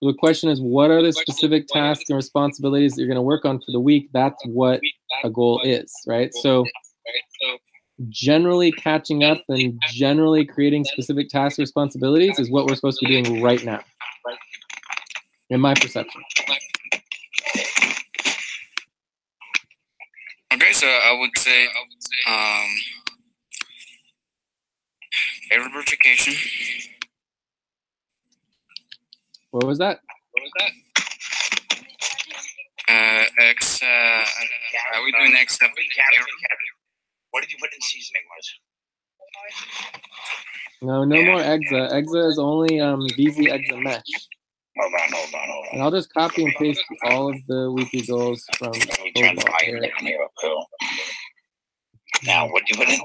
the question is, what are the specific tasks and responsibilities that you're going to work on for the week? That's what a goal is, right? So generally catching up and generally creating specific tasks and responsibilities is what we're supposed to be doing right now, in my perception. Okay, so I would say error verification. What was that? X. Are we doing X? What did you put in seasoning was? No more exa. Exa is only VZ exa mesh. Hold on. And I'll just copy and paste all of the weekly goals from Turn the mic down here, Phil. Now, what did you put in?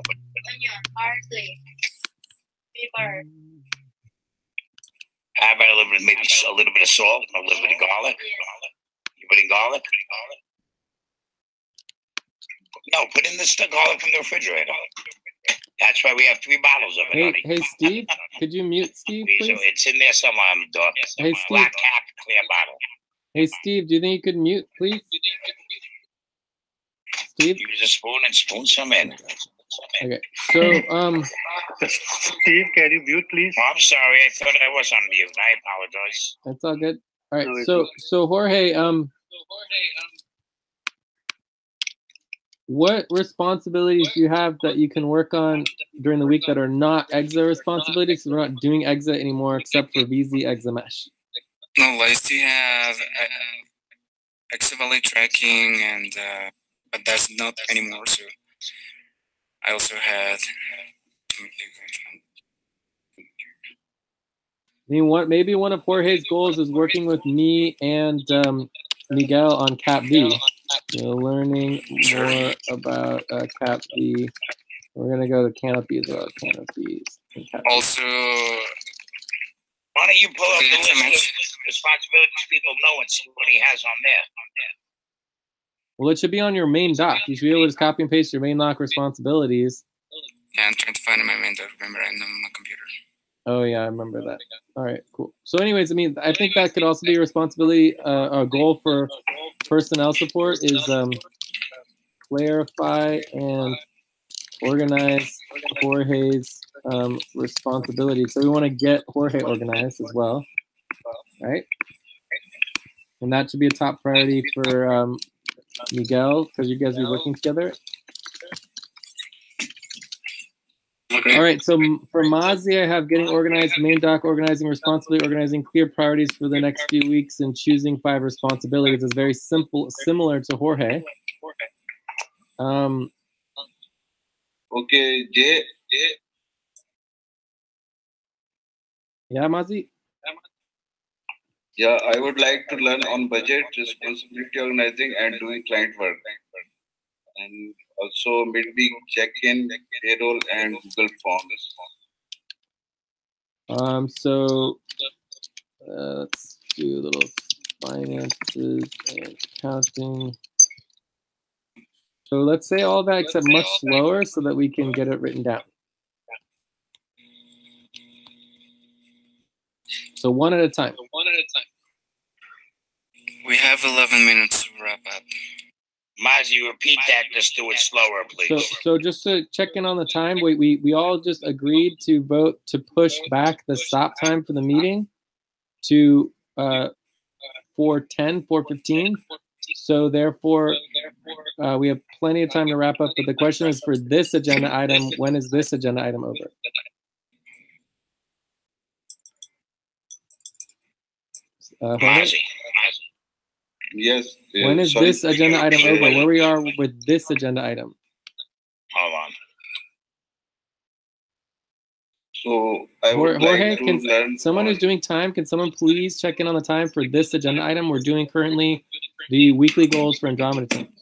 How about a little bit, maybe a little bit of salt, a little bit of garlic? You put in garlic? No, put in the garlic from the refrigerator. That's why we have 3 bottles of it, honey. Hey, Steve, could you mute Steve, please? It's in there somewhere on the door. Hey, Steve. Black cap, clear bottle. Hey, Steve, do you think you could mute, please? Steve? Use a spoon and spoon some in. Okay, so, Steve, can you mute, please? Oh, I'm sorry, I thought I was on mute. I apologize. that's all good. All right, No, so Jorge, what responsibilities do you have that you can work on during the week that are not exa responsibilities? So we're not doing exa anymore except for VZ exa mesh. No, I still have X value tracking, and but that's not anymore. So I also had. I mean, maybe one of Jorge's goals is working with me and Miguel on Cap B. Learning more about Cap B. We're gonna go to canopies or canopies. Also, why don't you pull up the list of responsibilities people know and see what he has on there? Well, it should be on your main doc. You should be able to just copy and paste your main doc responsibilities. Yeah, I'm trying to find my main doc. Remember, I'm on my computer. Oh yeah, I remember that. All right, cool. So anyways, I mean, I think that could also be a responsibility, a goal for personnel support is clarify and organize Jorge's responsibilities. So we want to get Jorge organized as well, right? And that should be a top priority for Miguel, because you guys are working together. Okay. All right, so for Mazi, I have getting organized, main doc, organizing responsibly, organizing clear priorities for the next few weeks, and choosing 5 responsibilities is very simple, similar to Jorge. Okay, Jay. Yeah, Mazi? Yeah, I would like to learn on budget, responsibility organizing, and doing client work. And also midweek check-in, payroll, and Google Forms. So let's do a little finances and accounting. So let's say all that except much slower so that we can get it written down. So one at a time. We have 11 minutes to wrap up. Mazi, repeat that. Just do it slower, please. So just to check in on the time, we all just agreed to vote to push back the stop time for the meeting to 4:15. So therefore, we have plenty of time to wrap up. But the question is for this agenda item, when is this agenda item over? Mazi. Yes. When is this agenda item over? Where we are with this agenda item? Hold on. So I would Jorge, like to can learn someone who's doing time, can someone please check in on the time for this agenda item? We're doing currently the weekly goals for Andromeda team.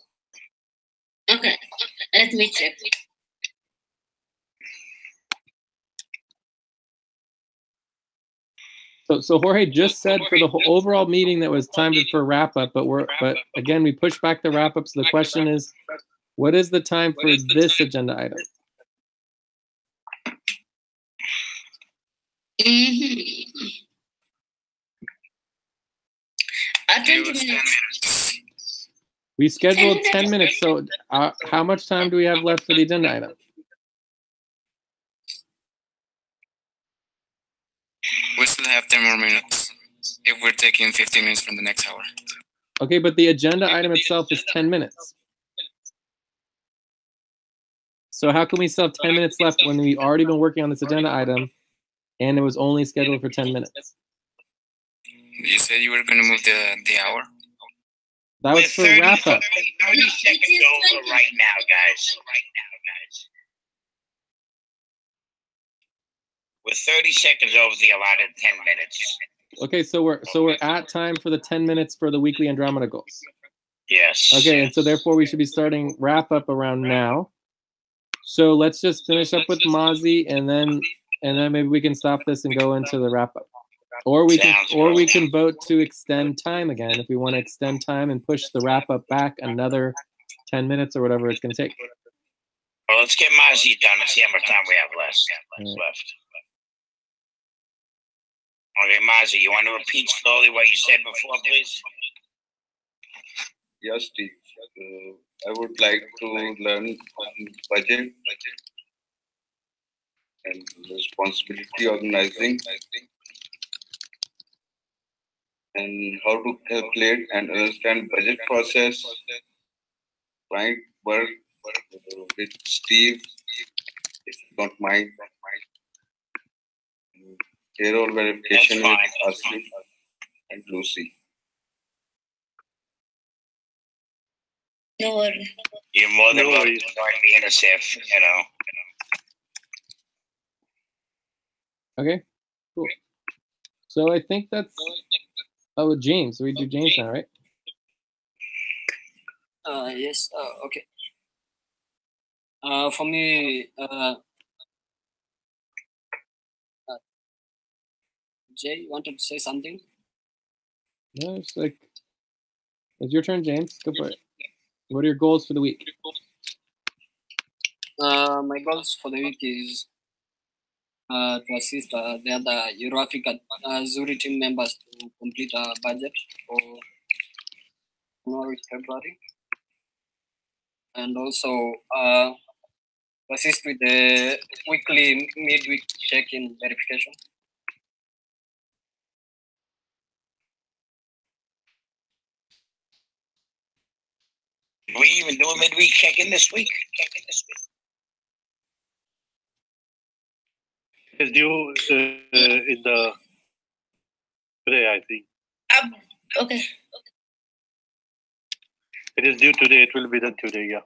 Okay, let me check. So Jorge just said for the whole overall meeting that was timed for wrap up, but again we pushed back the wrap up. So the question is, what is the time for this agenda item? Mm-hmm. 20 minutes. We scheduled 10 minutes. So how much time do we have left for the agenda item? We still have 10 more minutes if we're taking 15 minutes from the next hour. Okay, but the agenda item itself is 10 minutes. So how can we still have 10 minutes left when we've already been working on this agenda item and it was only scheduled for 10 minutes? You said you were going to move the hour? That was for wrap up. 30 seconds over right now, guys. We're 30 seconds over the allotted 10 minutes. Okay, so we're at time for the 10 minutes for the weekly Andromeda goals. Yes. Okay, and so therefore we should be starting wrap up around now. So let's just finish up with Mozzie, and then maybe we can stop this and go into the wrap up. Or we can vote to extend time again if we want to extend time and push the wrap up back another 10 minutes or whatever it's going to take. Well, let's get Mozzie done and see how much time we have left. Okay, Mozzie, you want to repeat slowly what you said before, please? Yes, Steve. I would like to learn on budget and responsibility organizing and how to calculate and understand budget process, right? Work with Steve, if you don't mind. Payroll verification with Asif and Lucy. No worry. You're more than welcome to join me in a SIF, you know. Okay, cool. So I think that's James. We do James now, right? Yes. Okay. For me, Jay, you wanted to say something? No, it's your turn, James. Go for it. What are your goals for the week? My goals for the week is to assist the other Euroafrica Zuri team members to complete a budget for January, February, and also assist with the weekly midweek check-in verification. We even do a midweek check-in this week? It's due in the today, I think. Okay. It is due today. It will be done today. Yeah.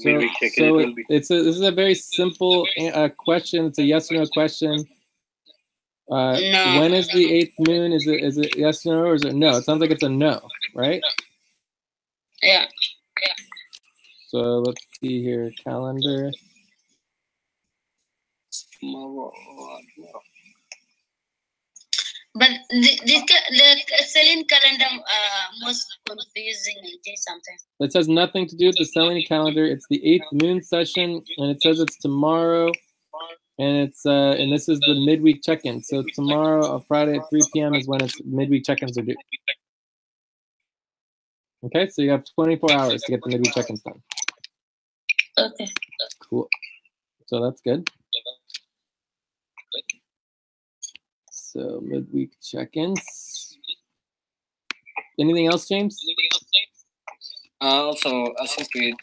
Midweek check-in. So it will be. this is a very simple question. It's a yes or no question. No. When is the 8th moon? Is it yes or no, or is it no? It sounds like it's a no, right? Yeah. So let's see here. Calendar. But the Celine calendar most confusing sometimes. It has nothing to do with the Selene calendar. It's the 8th moon session, and it says it's tomorrow. And it's and this is the midweek check-in. So tomorrow, Friday at 3 p.m. is when its midweek check-ins are due. Okay, so you have 24 hours to get the midweek check-ins done. Okay. Cool. So that's good. So midweek check-ins. Anything else, James? Also assist with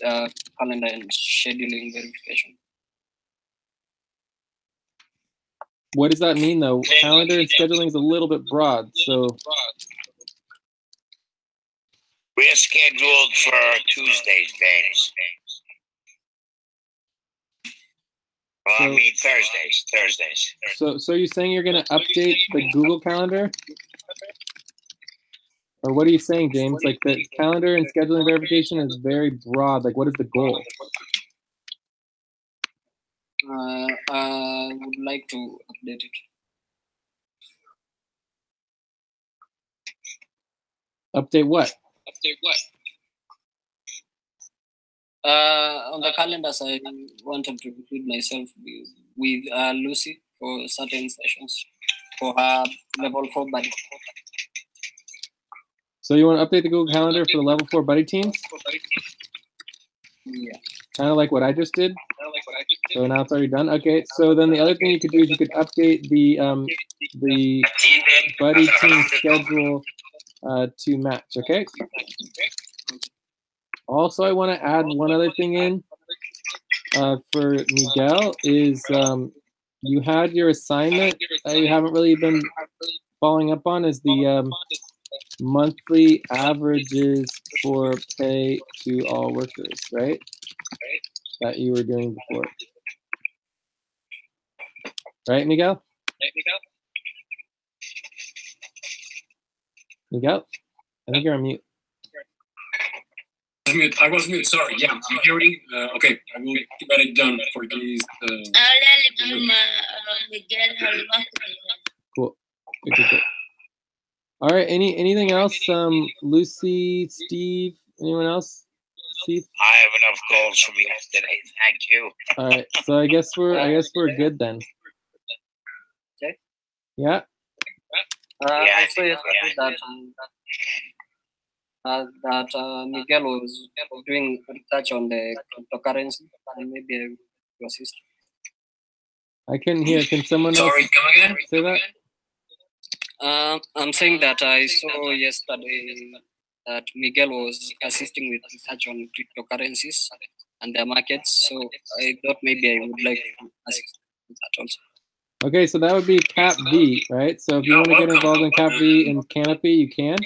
calendar and scheduling verification. What does that mean, though? Calendar and scheduling is a little bit broad, so. We're scheduled for Tuesdays, days. Well, I mean Thursdays. So you're saying you're going to update the Google Calendar? Or what are you saying, James? Like the calendar and scheduling verification is very broad. Like, what is the goal? I would like to update it. Update what? On the calendars, I wanted to include myself with Lucy for certain sessions for her level 4 buddy. So you want to update the Google Calendar for the level 4 buddy teams? Yeah. Kind of like what I just did. So now it's already done. Okay. So then the other thing you could do is you could update the buddy team schedule to match. Okay. Also, I want to add one other thing in for Miguel is you had your assignment that you haven't really been following up on is the monthly averages for pay to all workers, right? That you were doing before. Right, Miguel? Miguel? I think you're on mute. I was mute, sorry. Yeah, I'm hearing. Okay, I will get it done for these. Cool. Good. All right. Anything else? Lucy, Steve, anyone else? Steve? I have enough goals from yesterday. Thank you. All right. So I guess we're good then. Okay. Yeah. Also, yesterday that Miguel was doing research on the cryptocurrency, and maybe I will assist. I couldn't hear. Can someone else Sorry, come again? say that? I'm saying that I saw yesterday that Miguel was assisting with research on cryptocurrencies and their markets. So I thought maybe I would like to assist with that also. Okay, so that would be Cap V, right? So if you want to get involved in Cap V and Canopy, you can.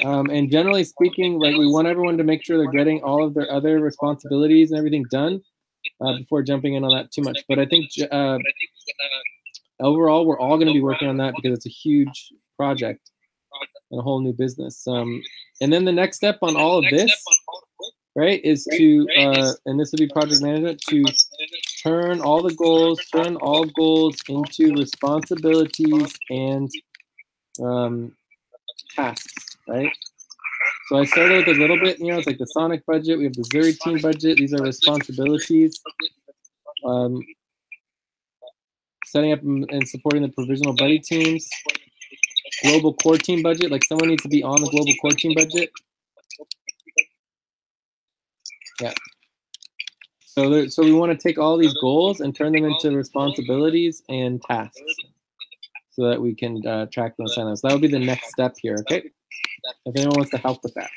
And generally speaking, like we want everyone to make sure they're getting all of their other responsibilities and everything done before jumping in on that too much. But I think overall, we're all going to be working on that because it's a huge project and a whole new business. And then the next step on all of this, right, is to, and this would be project management, to turn all goals into responsibilities and tasks, right? So I started with a little bit, it's like the Sonic budget. We have the Zuri team budget. These are responsibilities. Setting up and supporting the provisional buddy teams. Global core team budget, like someone needs to be on the global core team budget. Yeah. So we want to take all these goals and turn them into responsibilities and tasks so that we can track them and sign them. So that would be the next step here, okay? If anyone wants to help with that.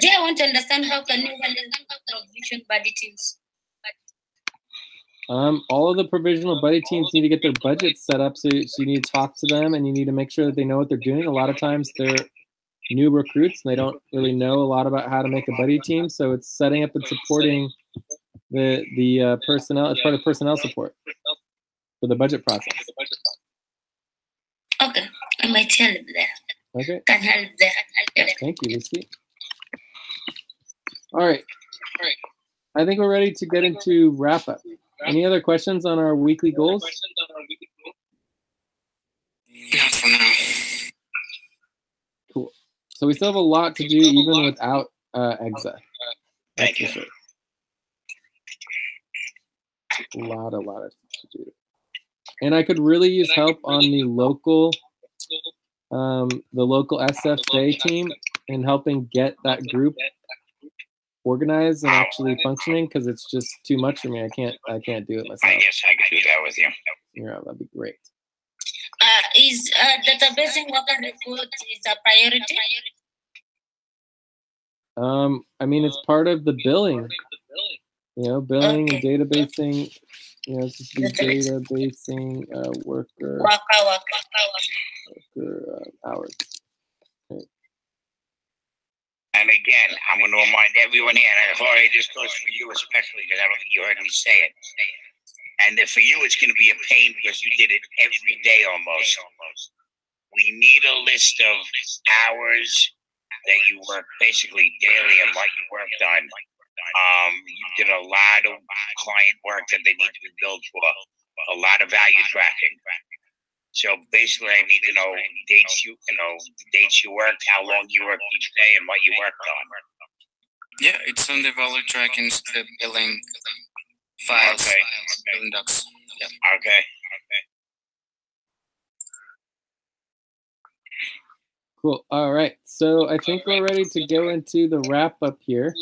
Jay, I want to understand how can you manage provision buddy teams? All of the provisional buddy teams need to get their budgets set up, so you need to talk to them and you need to make sure that they know what they're doing. A lot of times they're new recruits and they don't really know a lot about how to make a buddy team, so it's setting up and supporting the personnel. It's part of personnel support for the budget process. Okay, I might help there. Okay. Can help there. Yeah. Thank you, Lucy. All right. I think we're ready to get into wrap up. Any other questions on our weekly goals? Not for now. Cool. So we still have a lot to do even without EXA. Thank you. Sure. A lot to do. And I could really use help on the local SFJ team in helping get that group organized and actually functioning, because it's just too much for me. I can't do it myself. I guess I could do that with you. Yeah, that'd be great. Is databasing worker report is a priority? I mean, it's part of the billing. Billing and databasing. It's just the databasing worker hours. Okay. And again, I'm going to remind everyone here, and Jorge, this goes for you especially, because I don't think you heard me say it. And for you, it's going to be a pain because you did it every day almost. We need a list of hours that you work basically daily and what you worked on. You did a lot of client work that they need to be billed for, a lot of value tracking. So basically, I need to know dates you worked, how long you worked each day, and what you worked on. Yeah, it's on the value tracking billing files, Okay. billing docs. Yeah. Okay. Cool. All right. So I think we're ready to go into the wrap up here.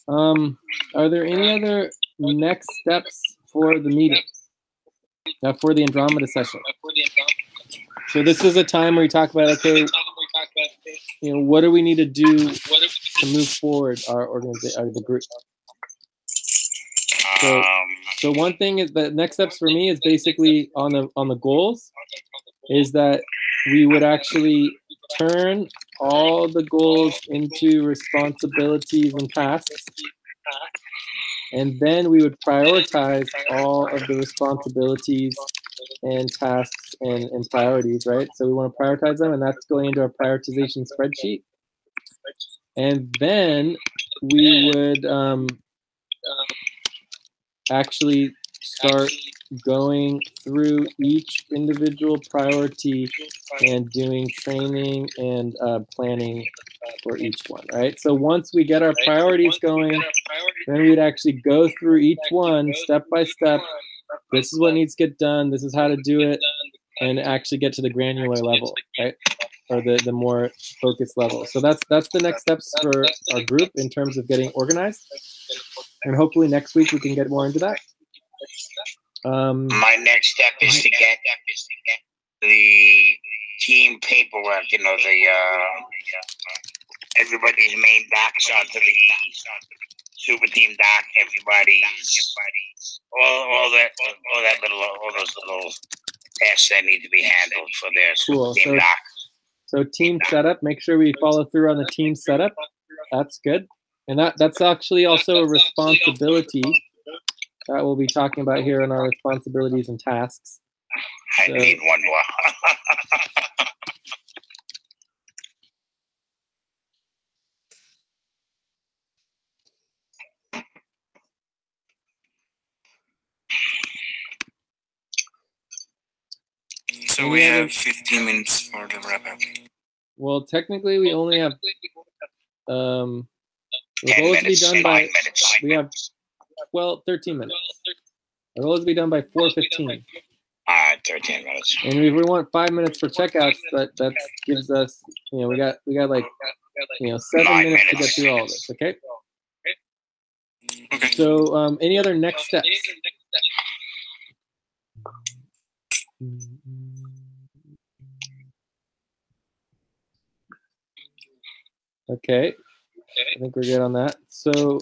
Are there any other next steps for the meeting? For the Andromeda session. So this is a time where you talk about, okay, what do we need to do to move forward our organization, the group? So one thing is the next steps for me is basically on the goals is that we would actually turn all the goals into responsibilities and tasks. And then we would prioritize all of the responsibilities and tasks and priorities, right? So we want to prioritize them, and that's going into our prioritization spreadsheet. And then we would actually start going through each individual priority and doing training and planning for each one, right? So once we get our priorities going, then we'd actually go through each one step by step. This is what needs to get done. This is how to do it, and actually get to the granular level, right? Or the more focused level. So that's the next steps for our group in terms of getting organized. And hopefully next week we can get more into that. My next step is to get the team paperwork, everybody's main docs onto the super team doc, all those little tasks that need to be handled for their super team doc. So team setup, make sure we follow through on the team setup. That's good. And that's actually also a responsibility that we'll be talking about here in our responsibilities and tasks. I need one more. So we have 15 minutes for the wrap up. Well, technically we only have the goal is to be done by 13 minutes. Our goal is to be done by 4:15. 13 minutes. And if we want 5 minutes for checkouts, that gives us, we got like 7 minutes to get through all of this. Okay. Okay. So any other next steps? Okay. I think we're good on that. So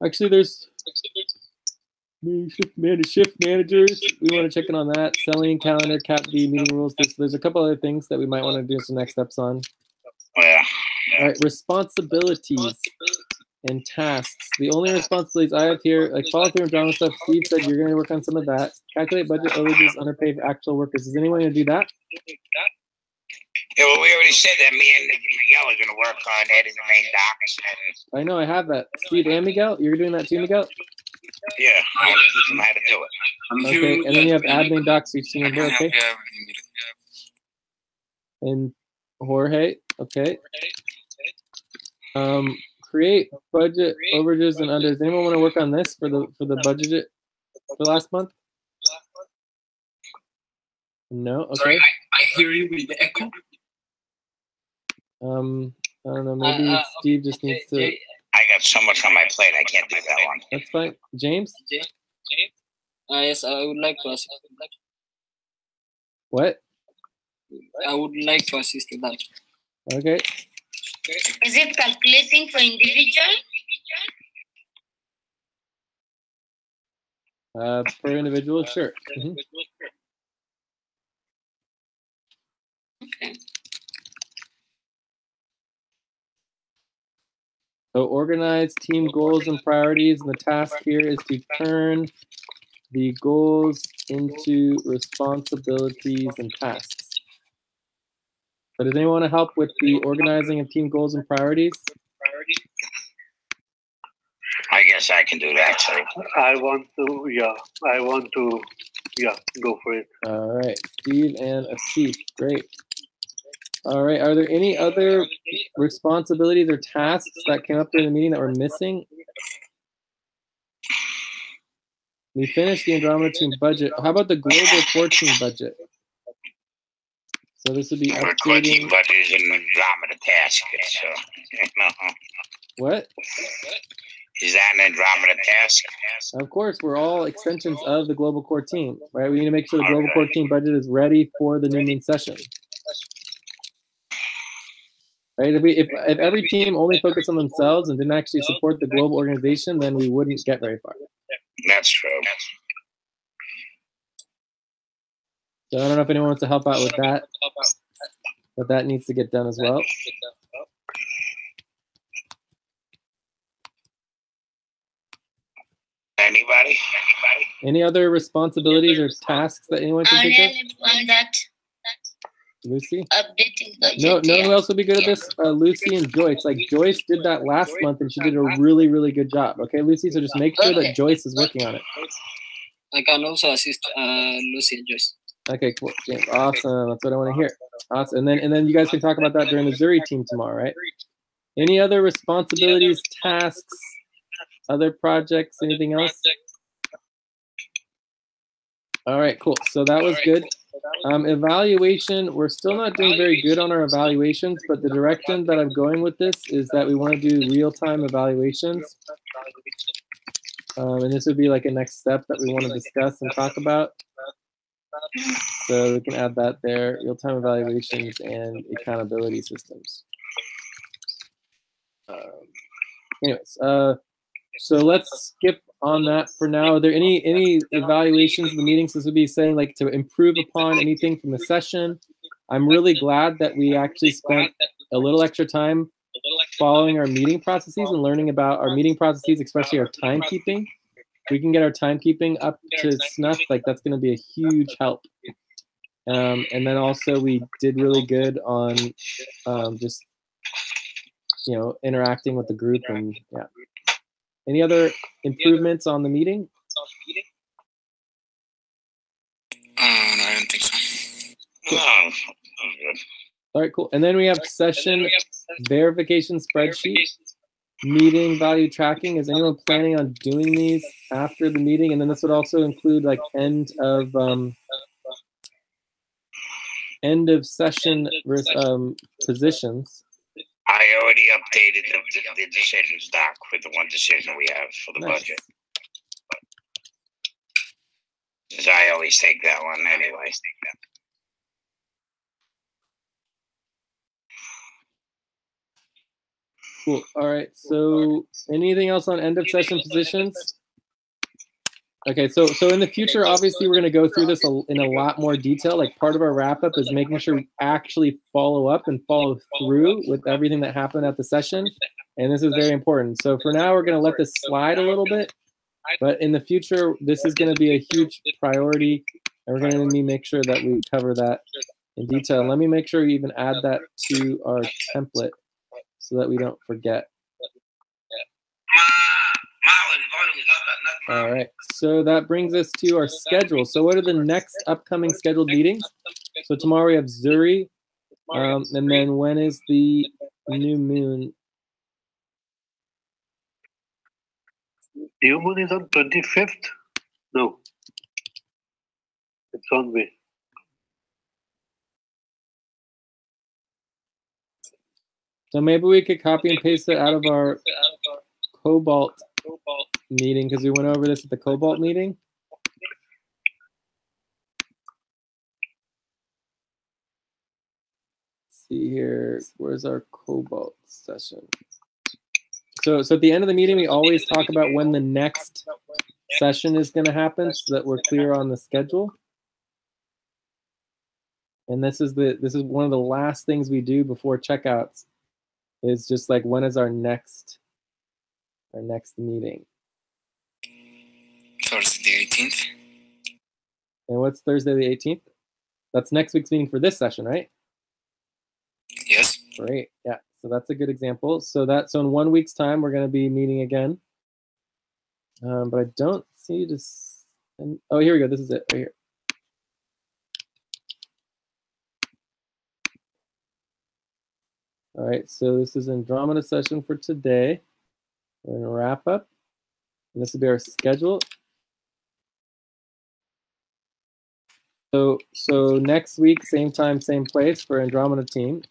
actually there's shift managers. We want to check in on that. Selling calendar, cap B, meeting rules. There's a couple other things that we might want to do some next steps on. Yeah. All right, responsibilities and tasks. The only responsibilities I have here, like follow through and drama stuff. Steve said you're going to work on some of that. Calculate budget overages, underpaid actual workers. Is anyone going to do that? Yeah, well, we already said that me and Miguel are going to work on adding the main docs. I know, I have that. Steve and Miguel, you're doing that too, Miguel? Yeah, I want to teach them how to do it. Okay, and then you have admin docs each team member, okay? And Jorge, okay. Create budget overages and unders. Anyone want to work on this for the budget for last month? No, okay. Sorry, I hear you with the echo. I don't know. Maybe Steve just needs to. I got so much on my plate, I can't do that one. That's fine. James? Yes, I would like to assist. What? I would like to assist with that. Okay. Is it calculating for individual? Per individual, sure. Okay. So organize team goals and priorities, and the task here is to turn the goals into responsibilities and tasks. But does anyone want to help with the organizing of team goals and priorities? I guess Yes, I can do that too. I want to, go for it. All right, Steve and Asif, great. All right, are there any other responsibilities or tasks that came up during the meeting that were missing? We finished the Andromeda team budget. How about the global core team budget? So this would be Core team updating. budget is an Andromeda task. So, What? is that an Andromeda task? Of course, we're all extensions of the global core team, right? We need to make sure the global core team budget is ready for the new moon session. Right? If every team only focused on themselves and didn't actually support the global organization, then we wouldn't get very far. That's true. So I don't know if anyone wants to help out with that, but that needs to get done as well. Anybody? Any other responsibilities or tasks that anyone can think of? On that Lucy? updating budget. No, who else would be good at this? Lucy and Joyce. Like Joyce did that last month and she did a really, really good job. Okay, Lucy, so just make sure that Joyce is working on it. I can also assist Lucy and Joyce. Okay, cool. Yeah, awesome. That's what I want to hear. Awesome. And then you guys can talk about that during the Zuri team tomorrow, right? Any other responsibilities, tasks, other projects, anything else? All right, cool. So that was good. Evaluation, we're still not doing very good on our evaluations, but the direction that I'm going with this is that we want to do real-time evaluations. And this would be like a next step that we want to discuss and talk about. So we can add that there, real-time evaluations and accountability systems. Anyways, so let's skip on that for now. Are there any evaluations of the meetings? This would be saying like to improve upon anything from the session. I'm really glad that we actually spent a little extra time following our meeting processes and learning about our meeting processes, especially our timekeeping. If we can get our timekeeping up to snuff, like that's going to be a huge help. And then also we did really good on just, interacting with the group and yeah. Any other improvements on the meeting? No, I don't think so. No, I'm good. All right, cool. And then we have session verification spreadsheet, meeting value tracking. Is anyone planning on doing these after the meeting? And then this would also include like end of session positions. I already updated the decisions doc with the one decision we have for the budget. Because I always take that one anyway. Cool. All right. So anything else on end of session positions? Okay, so in the future, obviously, we're going to go through this in a lot more detail. Like part of our wrap up is making sure we actually follow up and follow through with everything that happened at the session. And this is very important. So for now, we're going to let this slide a little bit. But in the future, this is going to be a huge priority. And we're going to need to make sure that we cover that in detail. Let me make sure we even add that to our template so that we don't forget. All right, so that brings us to our schedule. So what are the next upcoming scheduled meetings? So tomorrow we have Zuri, and then when is the new moon? New moon is on 25th? No. It's on way. So maybe we could copy and paste it out of our Cobalt meeting because we went over this at the Cobalt meeting. Let's see here, where's our Cobalt session? So at the end of the meeting, we always talk about when the next session is going to happen so that we're clear on the schedule. And this is one of the last things we do before checkouts is just like when is our next meeting. Thursday the 18th. And what's Thursday the 18th? That's next week's meeting for this session, right? Yes. Great. Yeah. So that's a good example. So in 1 week's time, we're going to be meeting again. But I don't see this. Oh, here we go. This is it right here. All right, so this is Andromeda session for today. We're gonna wrap up, and this will be our schedule. So next week, same time, same place for Andromeda team.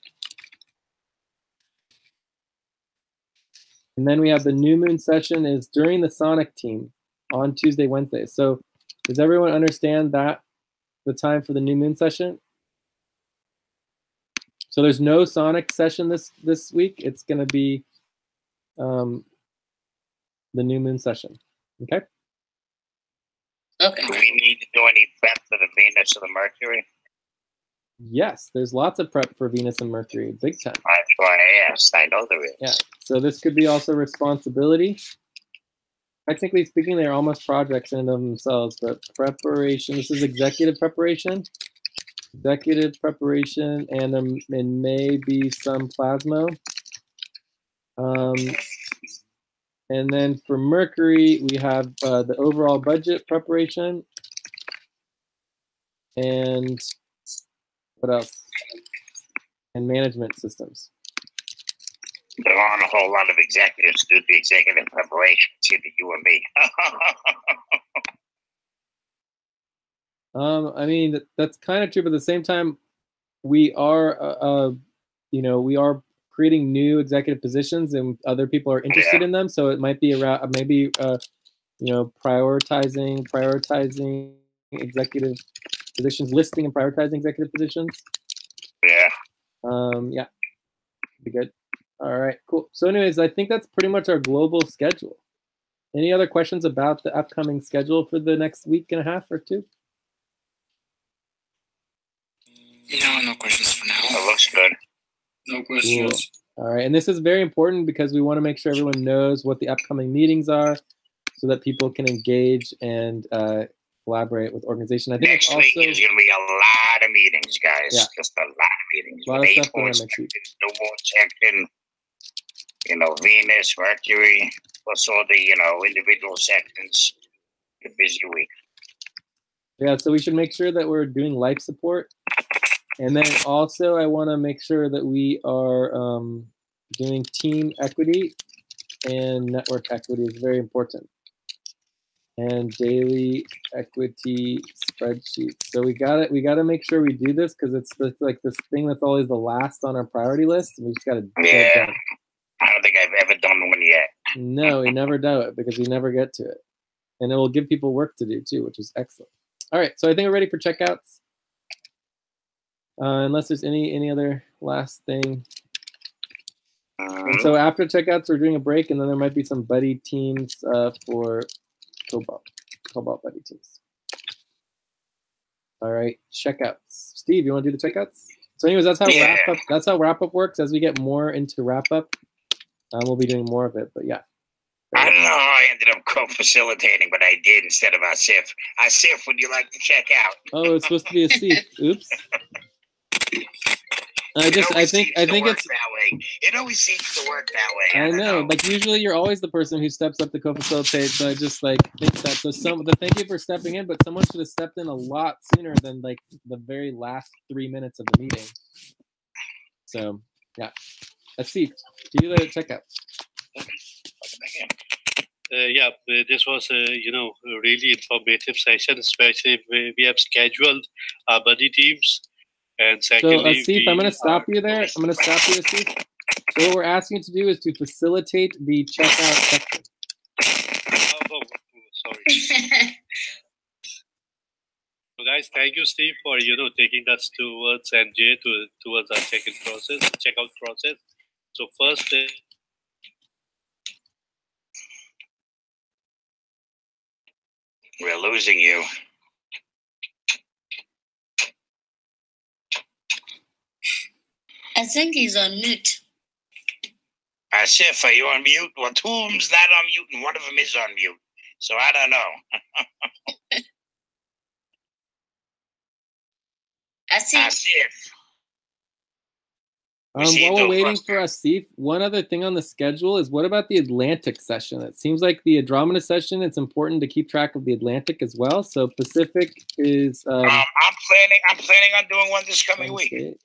And then we have the new moon session is during the Sonic team on Tuesday, Wednesday. So does everyone understand that the time for the new moon session? So there's no Sonic session this week. It's going to be the new moon session. Okay. Okay. Do we need to do any prep for the Venus or the Mercury? Yes, there's lots of prep for Venus and Mercury, big time. That's why I asked. I know there is. Yeah. So this could be also responsibility. Technically speaking, they're almost projects in and of themselves, but preparation. This is executive preparation. Executive preparation, and there may be some plasma. And then for Mercury, we have the overall budget preparation. And what else? And management systems. There aren't a whole lot of executives to do the executive preparation. It's either you or me. I mean, that's kind of true, but at the same time, we are, we are creating new executive positions, and other people are interested in them. So it might be around, maybe, prioritizing executive positions, listing and prioritizing executive positions. Yeah. Yeah, be good. All right, cool. So anyways, I think that's pretty much our global schedule. Any other questions about the upcoming schedule for the next week and a half or two? No questions for now. That looks good. No questions. Cool. All right, and this is very important because we want to make sure everyone knows what the upcoming meetings are so that people can engage and collaborate with organization. I think next week is going to be a lot of meetings, guys. Yeah. Just a lot of meetings. A lot of stuff going on next week. No more section, Venus, Mercury, plus all the, individual sections. A busy week. Yeah, so we should make sure that we're doing life support. And then also I want to make sure that we are doing team equity and network equity is very important. And daily equity spreadsheets. So we gotta make sure we do this because it's like this thing that's always the last on our priority list, and we just gotta get it done. I don't think I've ever done one yet. No, we never do it because we never get to it, and it will give people work to do too, which is excellent. All right, so I think we're ready for checkouts. Unless there's any other last thing. And so after checkouts, we're doing a break, and then there might be some buddy teams for Cobalt buddy teams. All right, checkouts. Steve, you want to do the checkouts? So anyways, that's how wrap up works. As we get more into wrap up, we'll be doing more of it, but yeah. I don't know how I ended up co-facilitating, but I did instead of Asif. Asif, would you like to check out? Oh, it's supposed to be Asif. Oops. I think it's that way. It always seems to work that way. I know. Like usually you're always the person who steps up to co-facilitate, so I just think that thank you for stepping in, but someone should have stepped in a lot sooner than like the very last 3 minutes of the meeting. So yeah. Asif, do the checkout. This was a really informative session, especially we have scheduled our buddy teams. And secondly, so Asif, I'm going to stop you there. I'm going to stop you, Asif. So what we're asking you to do is to facilitate the checkout section. Sorry. So guys, thank you, Steve, for taking us towards and Jay towards our checkout process. So first. We're losing you. I think he's on mute. Asif, are you on mute? Well, two of them's not on mute, and one of them is on mute. So I don't know. Asif. Asif. While we're waiting for Asif, one other thing on the schedule is what about the Atlantic session? It seems like the Andromeda session, it's important to keep track of the Atlantic as well. So Pacific is. I'm planning on doing one this coming week.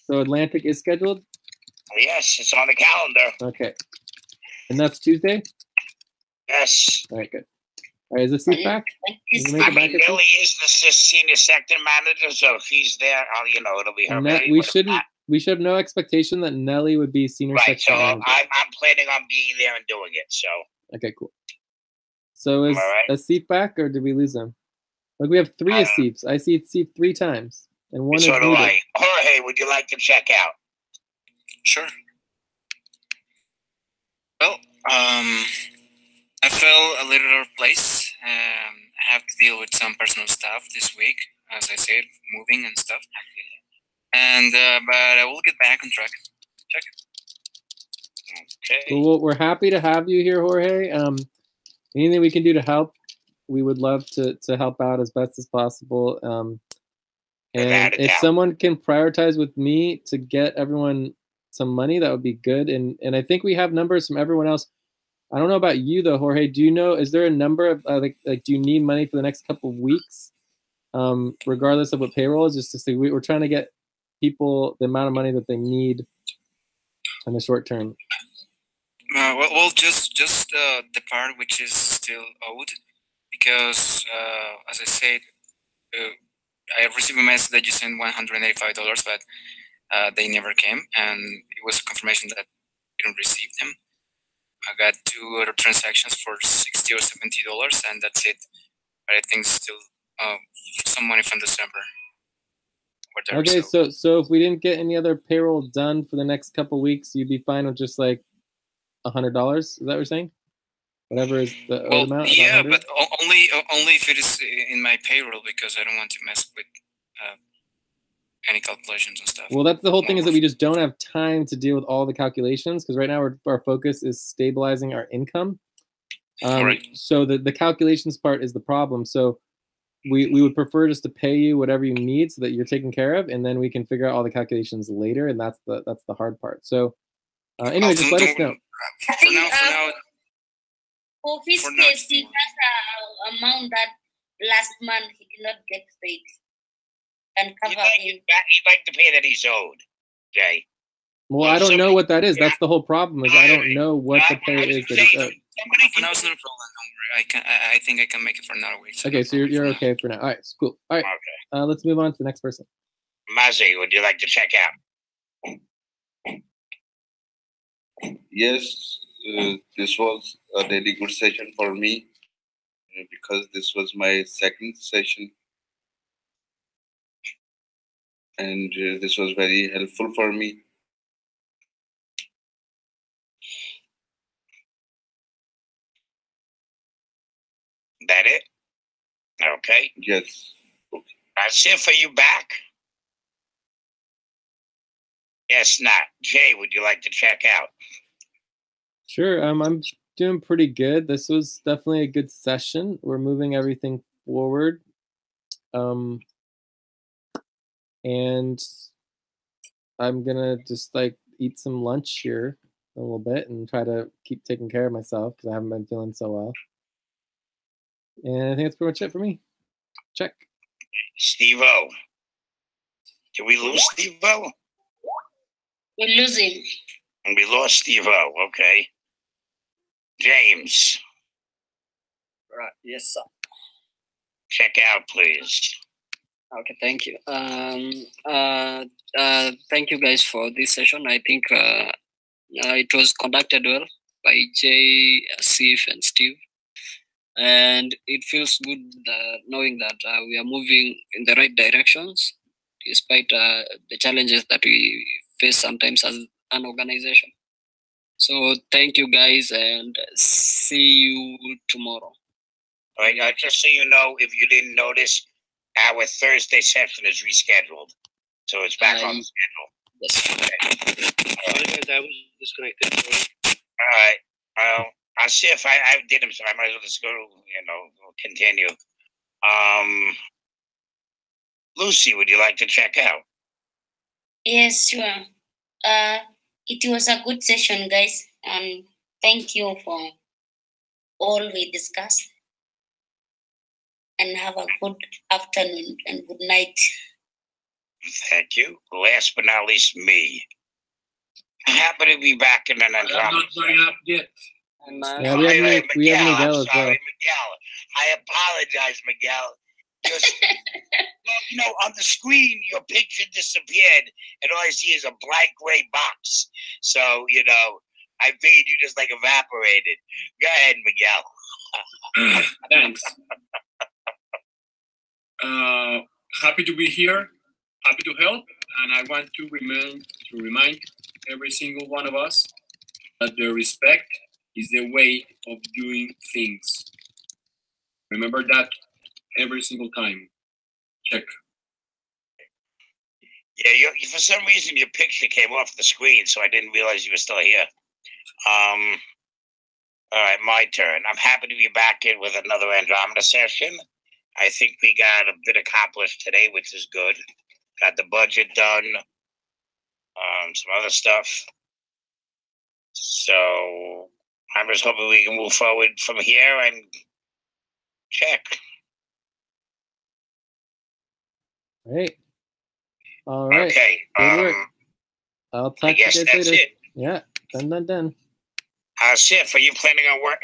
So Atlantic is scheduled? Yes, it's on the calendar. Okay. And that's Tuesday? Yes. All right, good. All right, is Asif back? I mean, Lily is the senior sector manager, so if he's there, it'll be her. We should have no expectation that Nelly would be senior right, section so manager. I'm planning on being there and doing it, so. Okay, cool. So is Asif back, or did we lose him? Like, we have 3 Asifs. I see Asif 3 times, and one so is do muted. I. Jorge, would you like to check out? Sure. Well, I fell a little out of place. I have to deal with some personal stuff this week, as I said, moving and stuff. And but I will get back on track. Check. Okay. Well, we're happy to have you here, Jorge. Anything we can do to help, we would love to help out as best as possible. And if someone can prioritize with me to get everyone some money, that would be good. And I think we have numbers from everyone else. I don't know about you though, Jorge. Do you know? Is there a number of like do you need money for the next couple of weeks, regardless of what payroll is? Just to say, we're trying to get people the amount of money that they need in the short term. Well, just the part which is still owed, because as I said, I received a message that you sent $185, but they never came, and it was a confirmation that you didn't receive them. I got 2 other transactions for $60 or $70, and that's it. But I think still some money from December. Okay, so if we didn't get any other payroll done for the next couple weeks, you'd be fine with just like $100. Is that what you're saying? Whatever is the owed amount. Yeah, but only if it is in my payroll, because I don't want to mess with any calculations and stuff. Well, that's the whole thing, is that we just don't have time to deal with all the calculations, because right now our focus is stabilizing our income. Right. So the calculations part is the problem. So we would prefer just to pay you whatever you need so that you're taken care of, and then we can figure out all the calculations later, and that's the hard part. So anyway, just let us know. For now. For his case, he has an amount that last month he did not get paid. And cover him. He'd like to pay that he's owed, Jay. Well, I don't know what that is. That's the whole problem, is I don't know what the pay is that is owed. For now, it's not a problem. Don't worry. I think I can make it for another week. Okay, so you're okay for now. All right, cool. All right, let's move on to the next person. Mazi, would you like to check out? Yes, this was a really good session for me because this was my second session. And this was very helpful for me. That it? Okay. Yes. Okay. Asif, are you back? Yes, not. Jay, would you like to check out? Sure. I'm doing pretty good. This was definitely a good session. We're moving everything forward. And I'm gonna just like eat some lunch here a little bit and try to keep taking care of myself because I haven't been feeling so well. And I think that's pretty much it for me. Check. Steve-O. Did we lose Steve-O? We lose him. And we lost Steve-O. Okay. James. Right. Yes, sir. Check out, please. Okay, thank you. Thank you guys for this session. I think it was conducted well by Jay, Sif, and Steve. And it feels good knowing that we are moving in the right directions, despite the challenges that we face sometimes as an organization. So thank you guys, and see you tomorrow. All right, just so you know, if you didn't notice, our Thursday session is rescheduled. So it's back on the schedule. Yes. Okay. I was disconnected. All right. I'll see if I did them, so I might as well just go, continue. Lucy, would you like to check out? Yes, sure. It was a good session, guys, and thank you for all we discussed. And have a good afternoon and good night. Thank you. Last but not least, me. Happy to be back in an Andromeda. I'm not going up yet. Yeah, we have Miguel as well. Miguel. I apologize, Miguel. Just, well, on the screen, your picture disappeared, and all I see is a black gray box. So, I figured you just evaporated. Go ahead, Miguel. Thanks. Happy to be here. Happy to help, and I want to remind every single one of us that the respect is the way of doing things. Remember that every single time. Check. Yeah, for some reason your picture came off the screen, so I didn't realize you were still here. All right, my turn. I'm happy to be back in with another Andromeda session. I think we got a bit accomplished today, which is good. Got the budget done, some other stuff. So I'm just hoping we can move forward from here and check. Great. All right. Okay. Good work. I'll talk to you guys later. It. Yeah. Done. Sif, are you planning on work?